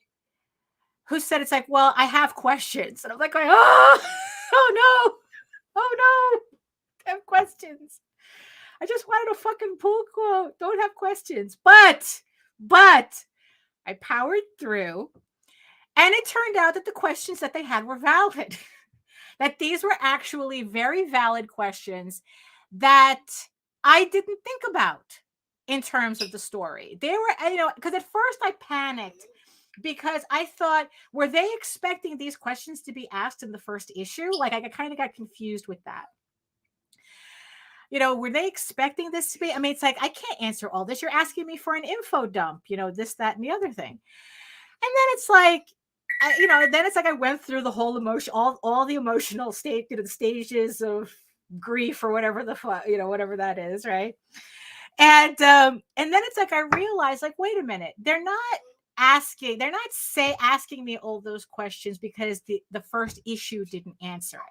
who said, it's like, well, I have questions. And I'm like, oh, oh no, oh no, I have questions. I just wanted a fucking pull quote. Don't have questions. But I powered through, and it turned out that the questions that they had were valid. That these were actually very valid questions that I didn't think about in terms of the story. They were, because at first I panicked because I thought, were they expecting these questions to be asked in the first issue? Like, I kind of got confused with that. Were they expecting this to be? I mean, it's like, I can't answer all this. You're asking me for an info dump, this, that, and the other thing. And then it's like, then it's like I went through the whole emotion, all the emotional state, the stages of grief or whatever the fuck, whatever that is, right? And then it's like I realized, like, wait a minute, they're not asking me all those questions because the first issue didn't answer it.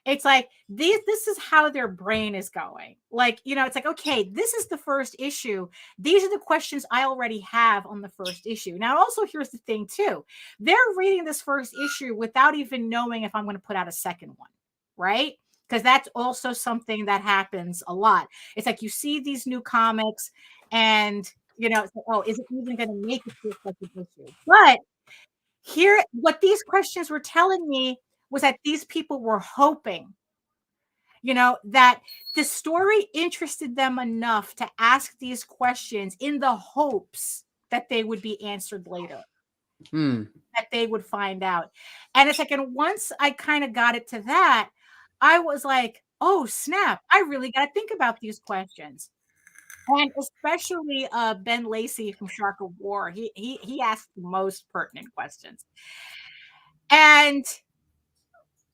It's like this is how their brain is going. Like, it's like, okay, this is the first issue. These are the questions I already have on the first issue. Now, also, here's the thing, too. They're reading this first issue without even knowing if I'm going to put out a second one, right? Because that's also something that happens a lot. It's like you see these new comics and, it's like, oh, is it even going to make it to a second issue? But here, what these questions were telling me was that these people were hoping, that the story interested them enough to ask these questions in the hopes that they would be answered later, that they would find out. And it's like, and once I kind of got it to that, I was like, oh, snap, I really got to think about these questions. And especially Ben Lacey from Shark of War, he asked the most pertinent questions. And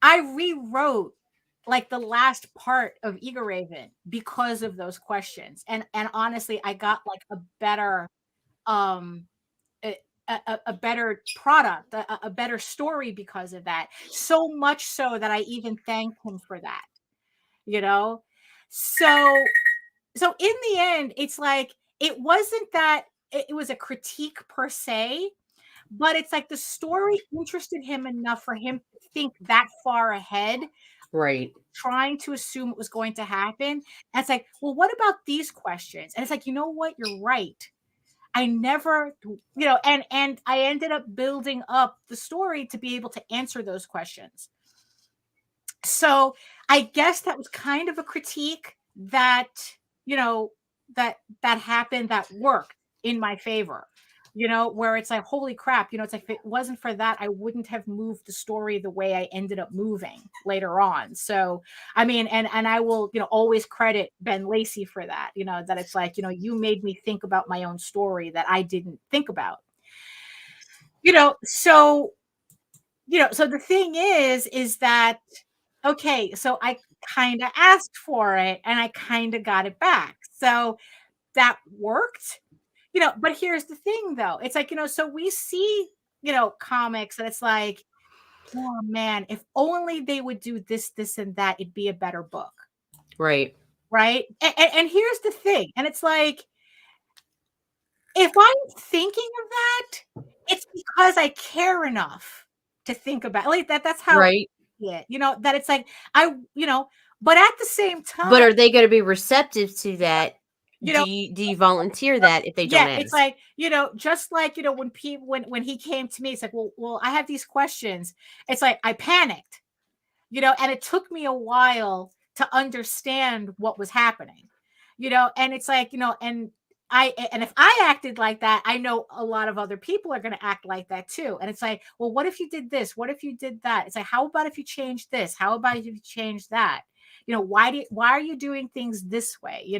I rewrote like the last part of Eager Raven because of those questions. And honestly, I got like a better a better product, a better story because of that. So much so that I even thanked him for that. So in the end, it's like it wasn't that it was a critique per se, but it's like the story interested him enough for him to think that far ahead, Right. trying to assume it was going to happen. And it's like, well, what about these questions? And it's like, you know what? You're right. I never, and I ended up building up the story to be able to answer those questions. So I guess that was kind of a critique that, that happened, that worked in my favor, where it's like, holy crap, it's like, if it wasn't for that, I wouldn't have moved the story the way I ended up moving later on. So, I mean, and I will, always credit Ben Lacey for that, that it's like, you made me think about my own story that I didn't think about, so, so the thing is that, okay, so I kind of asked for it and I kind of got it back. So that worked, but here's the thing though. It's like, so we see, comics and it's like, oh man, if only they would do this, this, and that, it'd be a better book. Right. Right. And here's the thing. And it's like, if I'm thinking of that, it's because I care enough to think about like that. That's how Right. that it's like, but at the same time, But are they going to be receptive to that? you Do know, you volunteer that if they don't ask? it's like, just like, when people, when he came to me, it's like, well, I have these questions. It's like, I panicked, and it took me a while to understand what was happening, and it's like, and if I acted like that, I know a lot of other people are going to act like that too. And it's like, well, what if you did this? What if you did that? It's like, how about if you change this? How about if you change that? Why are you doing things this way?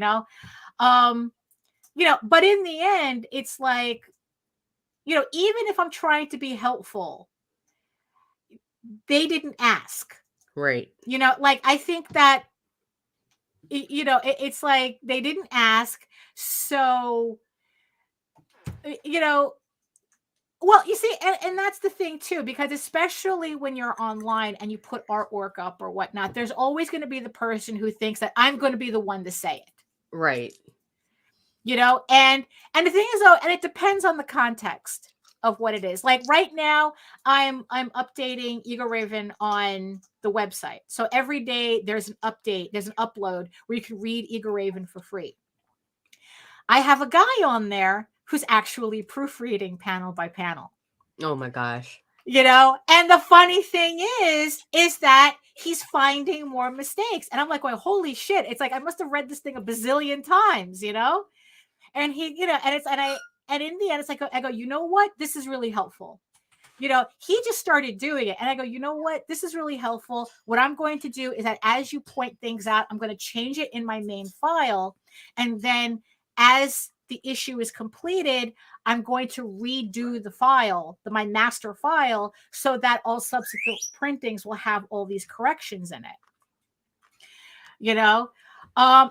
But in the end, it's like, even if I'm trying to be helpful, they didn't ask. Right. Like, I think that, it's like they didn't ask. So, well, you see, and that's the thing too, because especially when you're online and you put artwork up or whatnot, there's always going to be the person who thinks that I'm going to be the one to say it. Right. And the thing is though, and it depends on the context of what it is. Like right now, I'm updating Eagle Raven on the website. So every day there's an update, there's an upload where you can read Eagle Raven for free. I have a guy on there who's actually proofreading panel by panel. Oh my gosh. And the funny thing is that he's finding more mistakes. And I'm like, well, holy shit. It's like, I must have read this thing a bazillion times, and he, and in the end, it's like, I go, you know what? This is really helpful. He just started doing it. And I go, you know what? This is really helpful. What I'm going to do is that as you point things out, I'm going to change it in my main file. And then as the issue is completed, I'm going to redo the file, my master file, so that all subsequent printings will have all these corrections in it. Yeah, and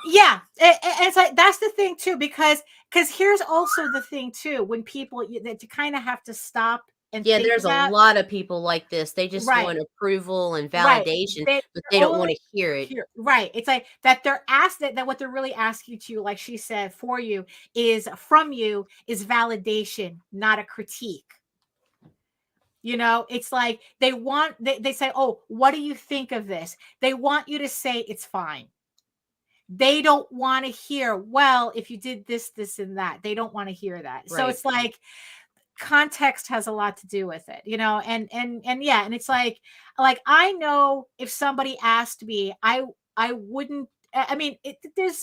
it's like, that's the thing too, because here's also the thing too, when people, that you kind of have to stop and think there's about. a lot of people like this. They just want approval and validation, but they don't want to hear it. Right. It's like that they're asked that what they're really asking you, like she said, from you is validation, not a critique. It's like they say, oh, what do you think of this? They want you to say it's fine. They don't want to hear, well, if you did this, this, and that. They don't want to hear that. Right. So it's like context has a lot to do with it, and yeah. And it's like I know if somebody asked me, I wouldn't, I mean,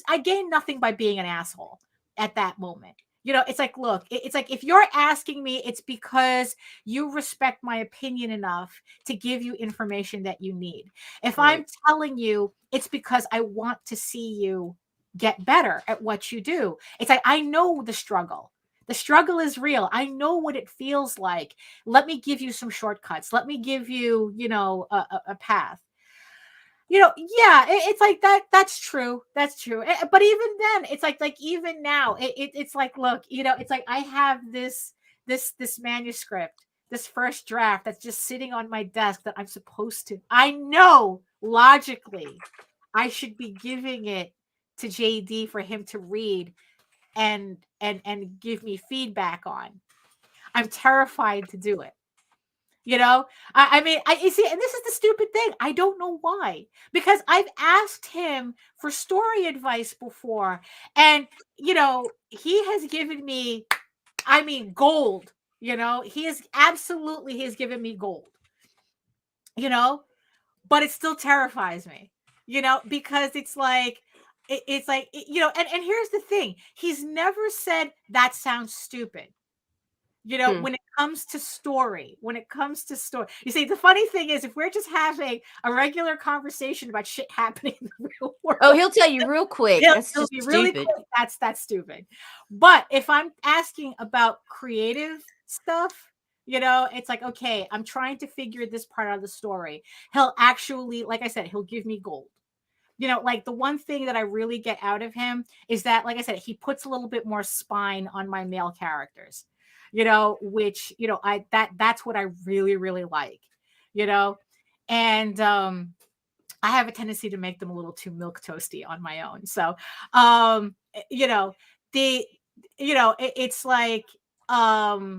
I gain nothing by being an asshole at that moment. It's like, look, it's like, if you're asking me, it's because you respect my opinion enough to give you information that you need. If right. I'm telling you, it's because I want to see you get better at what you do. It's like, I know the struggle. The struggle is real. I know what it feels like. Let me give you some shortcuts. Let me give you, a path. Yeah, it's like that. That's true. That's true. But even then, it's like even now, it's like, look, it's like I have this manuscript, this first draft that's just sitting on my desk that I'm supposed to. I know logically, I should be giving it to JD for him to read and give me feedback on. I'm terrified to do it. I mean, you see, and this is the stupid thing. I don't know why, because I've asked him for story advice before, and he has given me, I mean, gold. He has given me gold. But it still terrifies me. Because it's like, and here's the thing: he's never said that sounds stupid. When it comes to story, you see, the funny thing is, if we're just having a regular conversation about shit happening in the real world, oh, he'll tell you real quick. He'll be really quick. That's stupid. But if I'm asking about creative stuff, it's like, okay, I'm trying to figure this part out of the story. He'll actually, like I said, he'll give me gold. You know, like the one thing that I really get out of him is that, like I said, he puts a little bit more spine on my male characters, you know, which, you know, that's what I really, really like, you know, and I have a tendency to make them a little too milk toasty on my own. So, you know, the, it's like, yeah,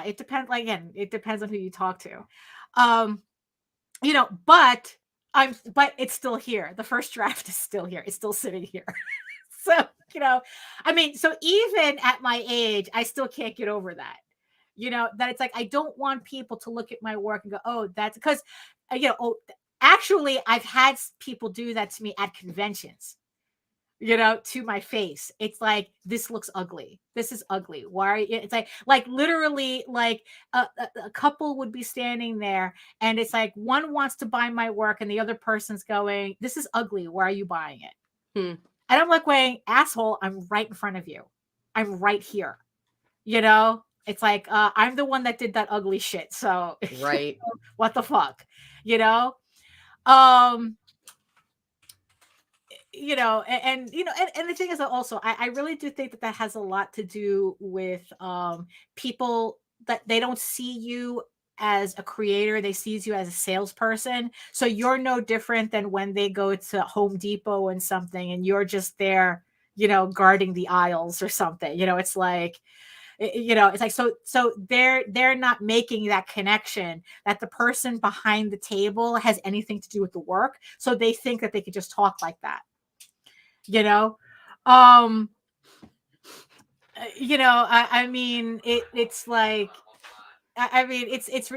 it depends. Like, again, it depends on who you talk to. You know, but it's still here. The first draft is still here. It's still sitting here. So, you know, I mean, so even at my age, I still can't get over that. You know, that it's like, I don't want people to look at my work and go, oh, that's because, actually, I've had people do that to me at conventions, you know, to my face. It's like, this looks ugly. This is ugly. Why are you? It's like literally, like a couple would be standing there, and it's like one wants to buy my work, and the other person's going, this is ugly. Why are you buying it? And I'm like, wait, asshole, I'm right in front of you. I'm right here. You know, it's like, I'm the one that did that ugly shit. So, Right. What the fuck, you know? You know, and you know, and the thing is that also, I really do think that has a lot to do with people, that they don't see you as a creator, they see you as a salesperson. So you're no different than when they go to Home Depot and something, and you're just there, you know, guarding the aisles or something. You know, it's like, you know, it's like, so they're not making that connection that the person behind the table has anything to do with the work. So they think that they could just talk like that. You know, you know, I mean, it's like, I mean,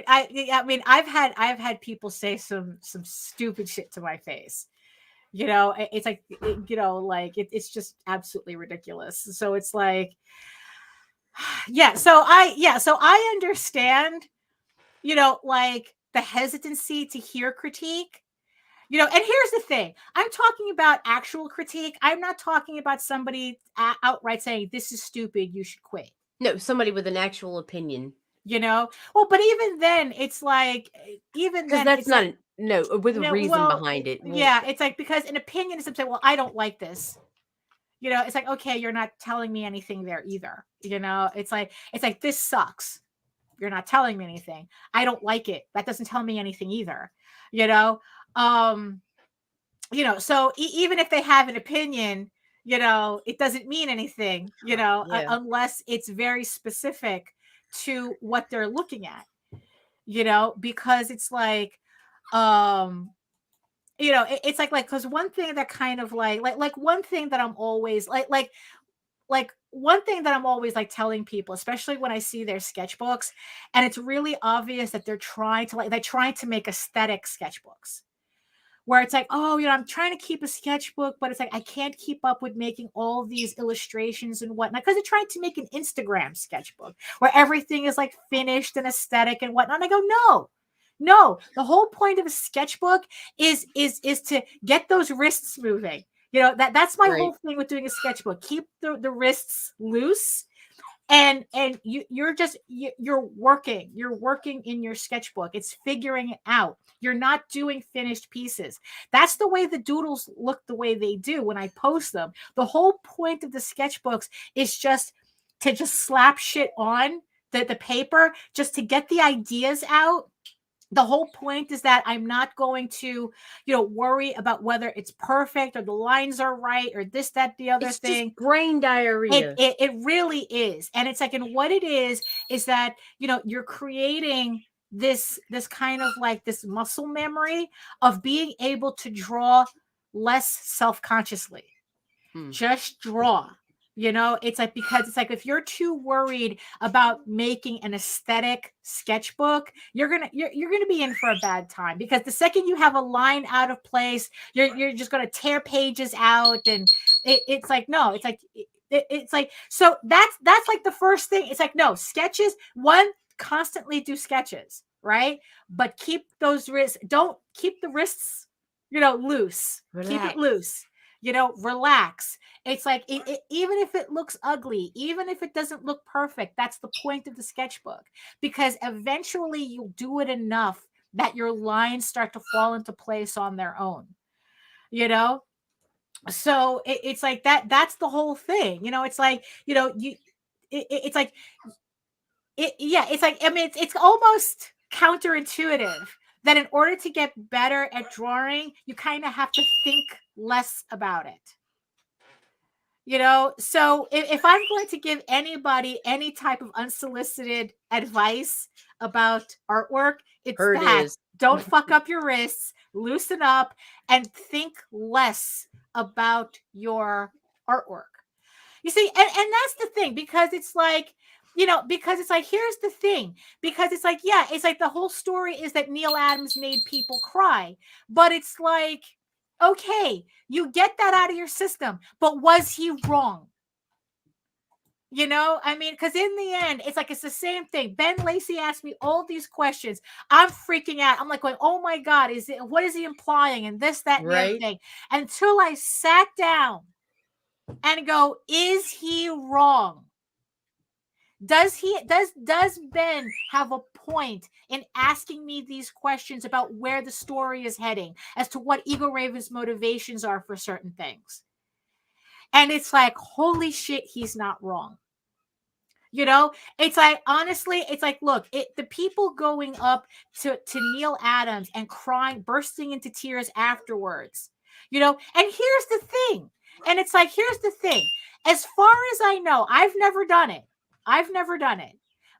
I mean, I've had people say some stupid shit to my face. You know, it's like, you know, like it's just absolutely ridiculous. So it's like, yeah. So I understand, you know, like the hesitancy to hear critique. You know, and here's the thing. I'm talking about actual critique. I'm not talking about somebody outright saying, this is stupid, you should quit. No, somebody with an actual opinion. You know? Well, but even then, it's like, even then, that's it's not, like, with a reason behind it. Yeah, it's like, because an opinion is something, well, I don't like this. You know, it's like, okay, you're not telling me anything there either. You know, it's like, this sucks. You're not telling me anything. I don't like it. That doesn't tell me anything either. You know? You know, so even if they have an opinion, you know, it doesn't mean anything, you know, unless it's very specific to what they're looking at, you know, because it's like, you know, it's like, because one thing that kind of like one thing that I'm always like one thing that I'm always like telling people, especially when I see their sketchbooks, and it's really obvious that they're trying to make aesthetic sketchbooks, where it's like, oh, you know, I'm trying to keep a sketchbook, but it's like, I can't keep up with making all these illustrations and whatnot, because they're trying to make an Instagram sketchbook where everything is like finished and aesthetic and whatnot. And I go, no, the whole point of a sketchbook is to get those wrists moving. You know, that's my whole thing with doing a sketchbook. Keep the wrists loose. And you're working in your sketchbook. It's figuring it out. You're not doing finished pieces. That's the way the doodles look the way they do when I post them. The whole point of the sketchbooks is just to slap shit on the paper, just to get the ideas out. The whole point is that I'm not going to, you know, worry about whether it's perfect or the lines are right or this, that, the other thing. Just brain diarrhea. It really is. And it's like, and what it is that, you know, you're creating this kind of like this muscle memory of being able to draw less self-consciously. Just draw. You know, it's like, because it's like, if you're too worried about making an aesthetic sketchbook, you're gonna be in for a bad time, because the second you have a line out of place, you're just gonna tear pages out, and it's like, no, it's like, it's like, so that's like the first thing. It's like, no, sketches, one, constantly do sketches, right? But keep those wrists, don't keep the wrists, you know, loose. Relax. Keep it loose. You know, relax. It's like, even if it looks ugly, even if it doesn't look perfect, that's the point of the sketchbook, because eventually you'll do it enough that your lines start to fall into place on their own, you know? So it's like that's the whole thing, you know? It's like, you know, it's like, it's like, I mean, it's almost counterintuitive that in order to get better at drawing, you kind of have to think less about it. You know, so if I'm going to give anybody any type of unsolicited advice about artwork, it's Her it that. is. Don't fuck up your wrists, loosen up, and think less about your artwork. You see, and that's the thing, because it's like, you know, because it's like, here's the thing, because it's like, yeah, it's like the whole story is that Neil Adams made people cry, but it's like, okay, you get that out of your system, but was he wrong? You know, I mean, because in the end, it's like, it's the same thing. Ben Lacey asked me all these questions. I'm freaking out. I'm like going, oh my God, what is he implying? And this, that, and the other thing. Until I sat down and go, is he wrong? Does Ben have a point in asking me these questions about where the story is heading, as to what Ego Raven's motivations are for certain things? And it's like, holy shit, he's not wrong. You know, it's like, honestly, it's like, look, the people going up to Neil Adams and crying, bursting into tears afterwards, you know, and here's the thing. And it's like, here's the thing. As far as I know, I've never done it.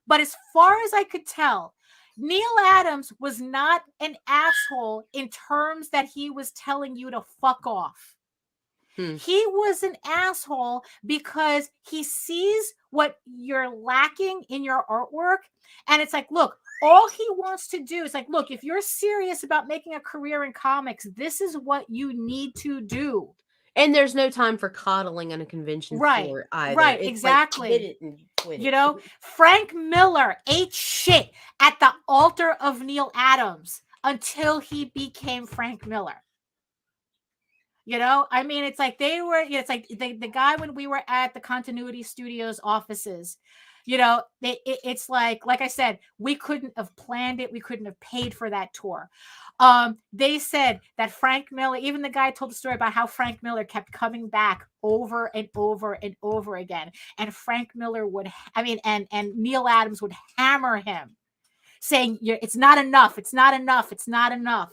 But as far as I could tell, Neil Adams was not an asshole in terms that he was telling you to fuck off. He was an asshole because he sees what you're lacking in your artwork. And it's like, look, all he wants to do is like, look, if you're serious about making a career in comics, this is what you need to do. And there's no time for coddling on a convention floor either. Right, it's exactly. Like, hit it and quit you know, Frank Miller ate shit at the altar of Neil Adams until he became Frank Miller. You know, I mean, it's like they were, it's like the guy when we were at the Continuity Studios offices, you know, it's like I said, we couldn't have planned it. We couldn't have paid for that tour. They said that Frank Miller, even the guy told the story about how Frank Miller kept coming back over and over and over again. And Frank Miller would, and Neil Adams would hammer him saying, it's not enough. It's not enough. It's not enough.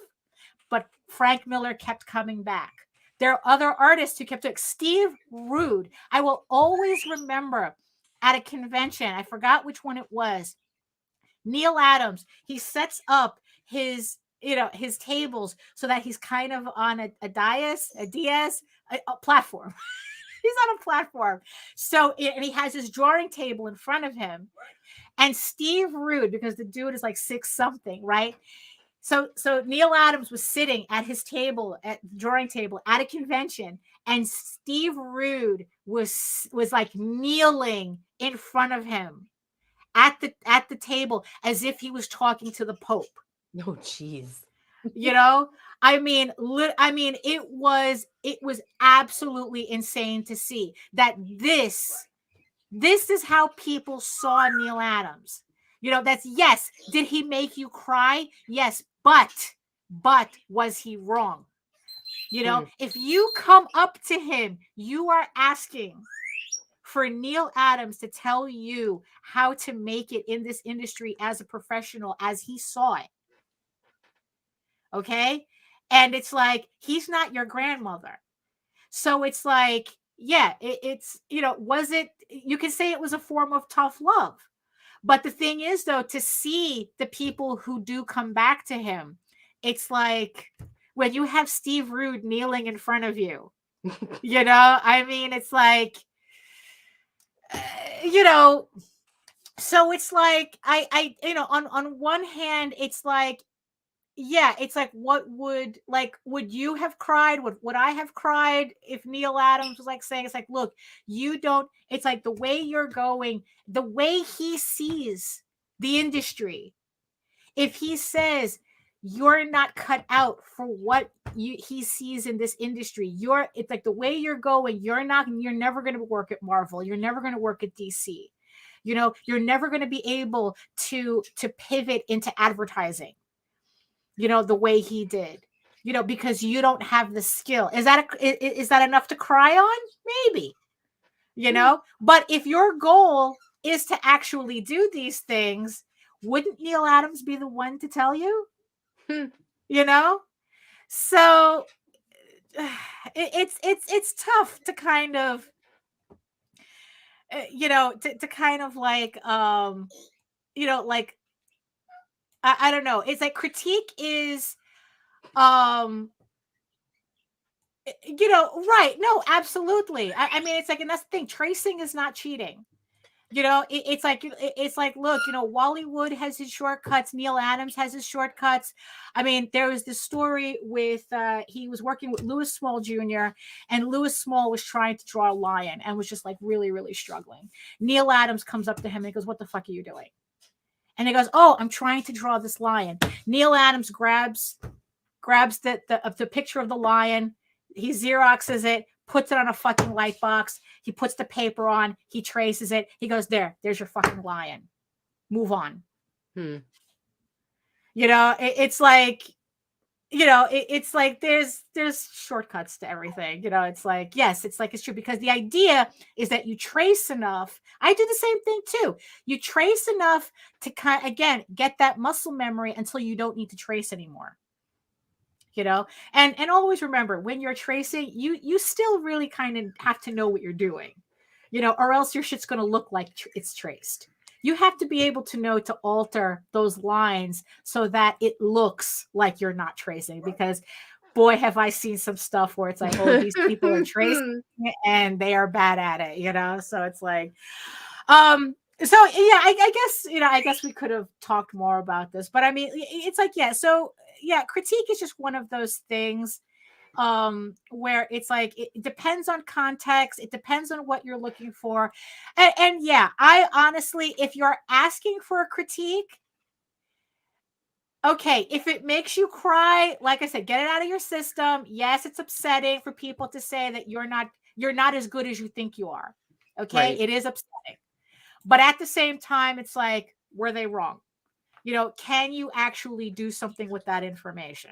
But Frank Miller kept coming back. There are other artists who kept doing. Steve Rude, I will always remember at a convention, I forgot which one it was, Neil Adams, he sets up his tables so that he's kind of on a platform. He's on a platform. So, and he has his drawing table in front of him. And Steve Rude, because the dude is like 6-something, right? So Neil Adams was sitting at his table, at the drawing table at a convention, and Steve Rude was like kneeling in front of him at the table as if he was talking to the Pope. Oh, jeez. You know, I mean, it was absolutely insane to see that this is how people saw Neil Adams. You know, that's, yes. Did he make you cry? Yes. But was he wrong? You know, if you come up to him, you are asking for Neil Adams to tell you how to make it in this industry as a professional, as he saw it. Okay. And it's like, he's not your grandmother. So it's like, yeah, it's, you know, you can say it was a form of tough love. But the thing is, though, to see the people who do come back to him, it's like when you have Steve Rude kneeling in front of you, you know, I mean, it's like, you know, so it's like, I you know, on one hand, it's like, yeah, it's like, would you have cried? Would I have cried if Neil Adams was like saying, it's like, look, you don't, it's like the way you're going, the way he sees the industry. If he says you're not cut out for what he sees in this industry, it's like the way you're going, you're never going to work at Marvel. You're never going to work at DC. You know, you're never going to be able to pivot into advertising. the way he did, because you don't have the skill. Is that enough to cry on? Maybe, but if your goal is to actually do these things, wouldn't Neil Adams be the one to tell you? So it's tough to kind of, to kind of like, like, I don't know. It's like critique is, right. No, absolutely. I mean, it's like, and that's the thing. Tracing is not cheating. It's like, look, Wallywood has his shortcuts. Neil Adams has his shortcuts. I mean, there was this story with, he was working with Louis Small Jr. and Louis Small was trying to draw a lion and was just like really, really struggling. Neil Adams comes up to him and he goes, "What the fuck are you doing?" And he goes, "Oh, I'm trying to draw this lion." Neil Adams grabs the picture of the lion. He Xeroxes it, puts it on a fucking light box. He puts the paper on. He traces it. He goes, there's your fucking lion. Move on. It's like, it's like there's shortcuts to everything. It's like, yes, it's like, it's true, because the idea is that you trace enough. I do the same thing too. You trace enough to again, get that muscle memory until you don't need to trace anymore. And always remember, when you're tracing, you still really kind of have to know what you're doing, or else your shit's going to look like it's traced. You have to be able to know to alter those lines so that it looks like you're not tracing, because boy, have I seen some stuff where it's like, oh, these people are tracing and they are bad at it, so it's like, so yeah, I guess we could have talked more about this, but I mean, it's like, yeah, so yeah, critique is just one of those things where it's like, it depends on context, it depends on what you're looking for, and yeah, I honestly, if you're asking for a critique, okay, if it makes you cry, like I said, get it out of your system. Yes, it's upsetting for people to say that you're not as good as you think you are. Okay, right. It is upsetting. But at the same time, it's like, were they wrong? Can you actually do something with that information?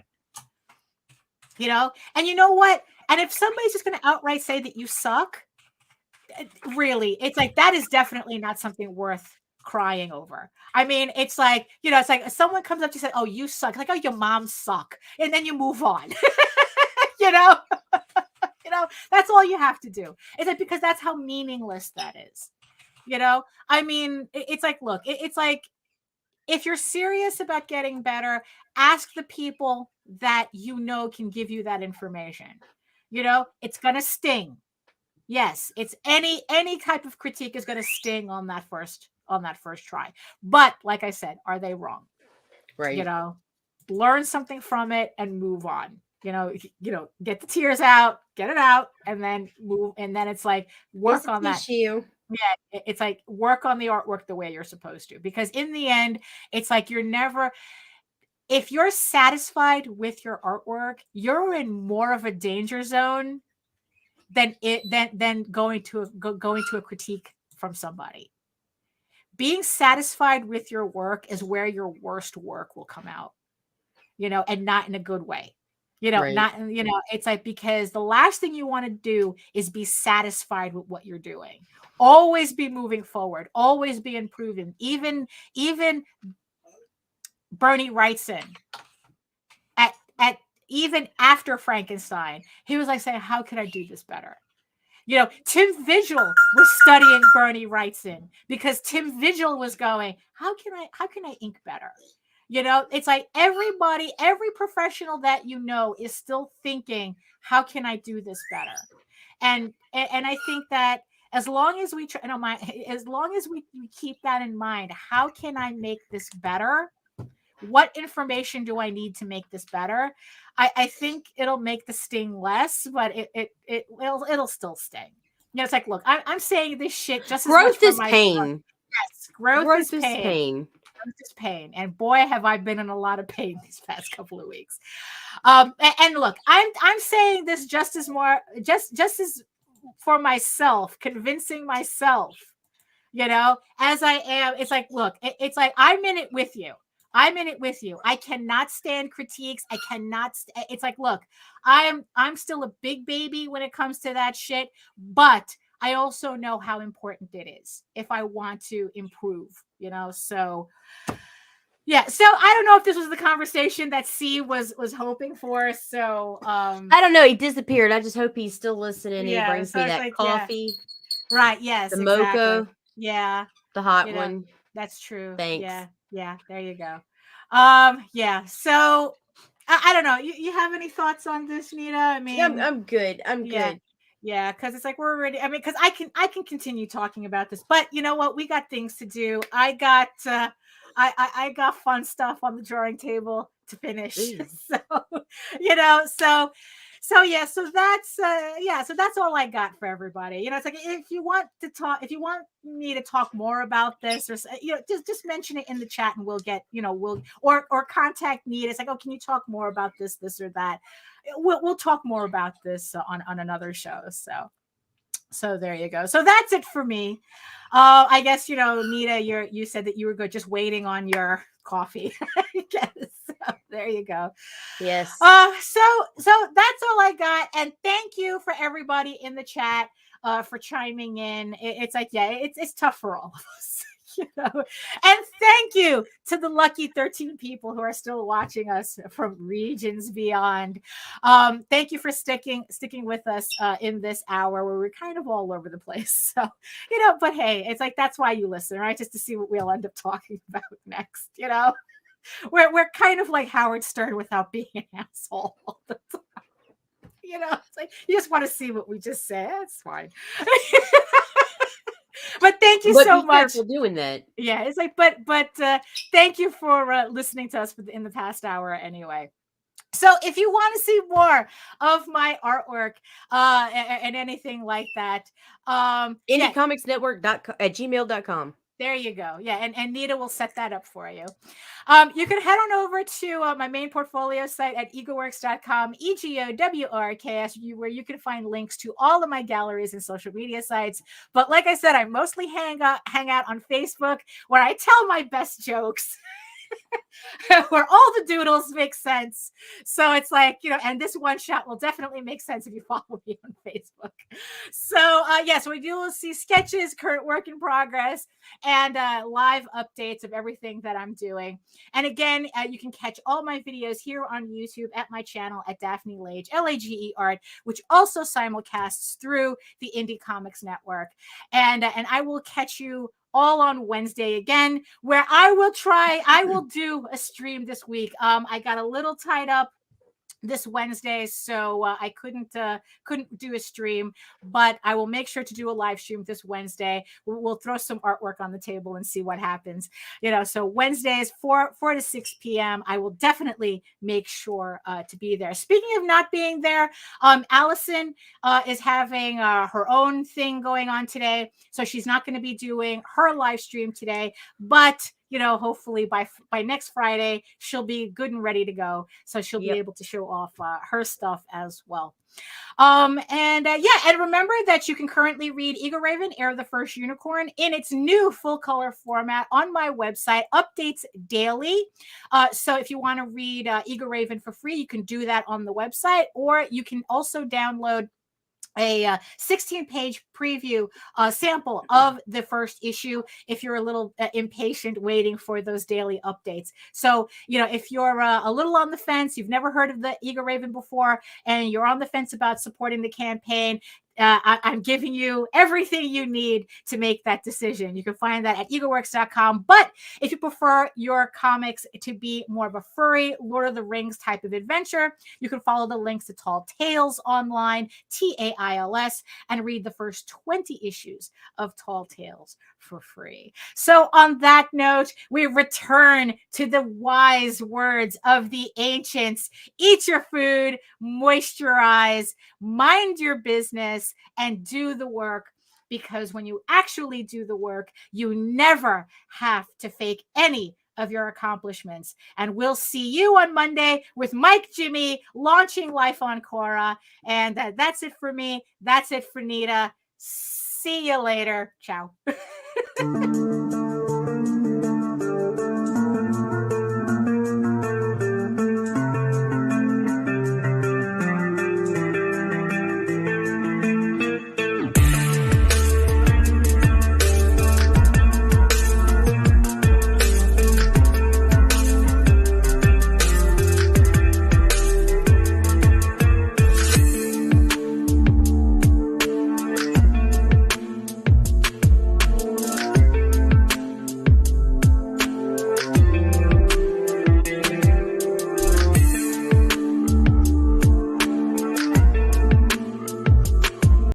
And you know what? And if somebody's just going to outright say that you suck, really, it's like, that is definitely not something worth crying over. I mean, it's like, it's like someone comes up to say, "Oh, you suck." Like, "Oh, your mom suck." And then you move on. That's all you have to do. It's like, because that's how meaningless that is. I mean, it's like, look, it's like, if you're serious about getting better, ask the people that can give you that information. It's going to sting. Yes, it's any type of critique is going to sting on that first try. But like I said, are they wrong? Right. Learn something from it and move on. Get the tears out, get it out, and then move. And then it's like, work on that. Yeah, it's like, work on the artwork the way you're supposed to, because in the end, it's like, if you're satisfied with your artwork, you're in more of a danger zone than going to a critique from somebody. Being satisfied with your work is where your worst work will come out, and not in a good way. Right. Not, it's like, because the last thing you want to do is be satisfied with what you're doing. Always be moving forward, always be improving. Even Bernie Wrightson, at even after Frankenstein, he was like saying, "How can I do this better?" Tim Vigil was studying Bernie Wrightson, because Tim Vigil was going, how can I ink better? It's like, every professional that is still thinking, how can I do this better? And I think that as long as we keep that in mind, how can I make this better? What information do I need to make this better? I think it'll make the sting less, but it'll still sting. It's like, look, I'm saying this shit just as growth much for is my pain. son. Yes, growth is pain. Growth is pain, and boy, have I been in a lot of pain these past couple of weeks. And look, I'm saying this just as for myself, convincing myself, as I am. It's like, look, it's like, I'm in it with you. I'm in it with you. I cannot stand critiques. I cannot. It's like, look, I'm still a big baby when it comes to that shit, but I also know how important it is if I want to improve, you know? So yeah. So I don't know if this was the conversation that C was hoping for. So I don't know. He disappeared. I just hope he's still listening. Yeah, He brings so me it's that like, coffee, right. Yes, the exactly. mocha, Yeah. the hot You know, one. that's true. Thanks. Yeah. Yeah. There you go. Yeah. So I don't know. You have any thoughts on this, Nita? I mean, I'm good. I'm yeah. good. Yeah, because it's like we're already. I mean, because I can continue talking about this, but you know what? We got things to do. I got I got fun stuff on the drawing table to finish. Ooh. So you know, so yeah, so that's so that's all I got for everybody. You know, it's like if you want me to talk more about this, or you know, just mention it in the chat, and we'll get, you know, we'll or contact Nita. It's like, oh, can you talk more about this or that? We'll talk more about this on another show. So there you go. So that's it for me. I guess, you know, Nita, you said that you were good, just waiting on your coffee. I guess. So there you go. Yes. So that's all I got. And thank you for everybody in the chat for chiming in. It's like, yeah, it's tough for all of us. You know, and thank you to the lucky 13 people who are still watching us from regions beyond. Thank you for sticking with us in this hour where we're kind of all over the place. So, you know, but hey, it's like, that's why you listen, right? Just to see what we'll end up talking about next. You know, we're kind of like Howard Stern without being an asshole all the time. You know, it's like you just want to see what we just said. It's fine. But thank you so much for doing that. Yeah, it's like, but thank you for listening to us in the past hour anyway. So if you want to see more of my artwork and anything like that, IndyComicsNetwork.gmail.com. There you go. Yeah, and Nita will set that up for you. You can head on over to my main portfolio site at egoworks.com, EGOWRKS, where you can find links to all of my galleries and social media sites. But like I said, I mostly hang out on Facebook, where I tell my best jokes. Where all the doodles make sense. So it's like, you know, and this one shot will definitely make sense if you follow me on Facebook. So yes, we do see sketches, current work in progress, and live updates of everything that I'm doing. And again, you can catch all my videos here on YouTube at my channel at Daphne Lage, Lage Art, which also simulcasts through the Indy Comics Network. And I will catch you all on Wednesday again, where I will do a stream this week. I got a little tied up this Wednesday, so I couldn't do a stream, but I will make sure to do a live stream this Wednesday. We'll throw some artwork on the table and see what happens. You know, so Wednesdays 4 to 6 p.m. I will definitely make sure to be there. Speaking of not being there, Alison is having her own thing going on today, so she's not going to be doing her live stream today, but you know, hopefully by next Friday, she'll be good and ready to go. So she'll be able to show off her stuff as well. And remember that you can currently read Eagle Raven, Heir of the First Unicorn in its new full color format on my website, updates daily. So if you want to read Eagle Raven for free, you can do that on the website, or you can also download a 16-page preview sample of the first issue if you're a little impatient waiting for those daily updates. So, you know, if you're a little on the fence, you've never heard of the Eagle Raven before, and you're on the fence about supporting the campaign, I'm giving you everything you need to make that decision. You can find that at eagleworks.com. But if you prefer your comics to be more of a furry Lord of the Rings type of adventure, you can follow the links to Tall Tales online, TAILS, and read the first 20 issues of Tall Tales for free. So on that note, we return to the wise words of the ancients. Eat your food, moisturize, mind your business, and do the work, because when you actually do the work, you never have to fake any of your accomplishments. And we'll see you on Monday with Mike Jimmy launching Life on Quora. And that's it for me. That's it for Nita. See you later. Ciao.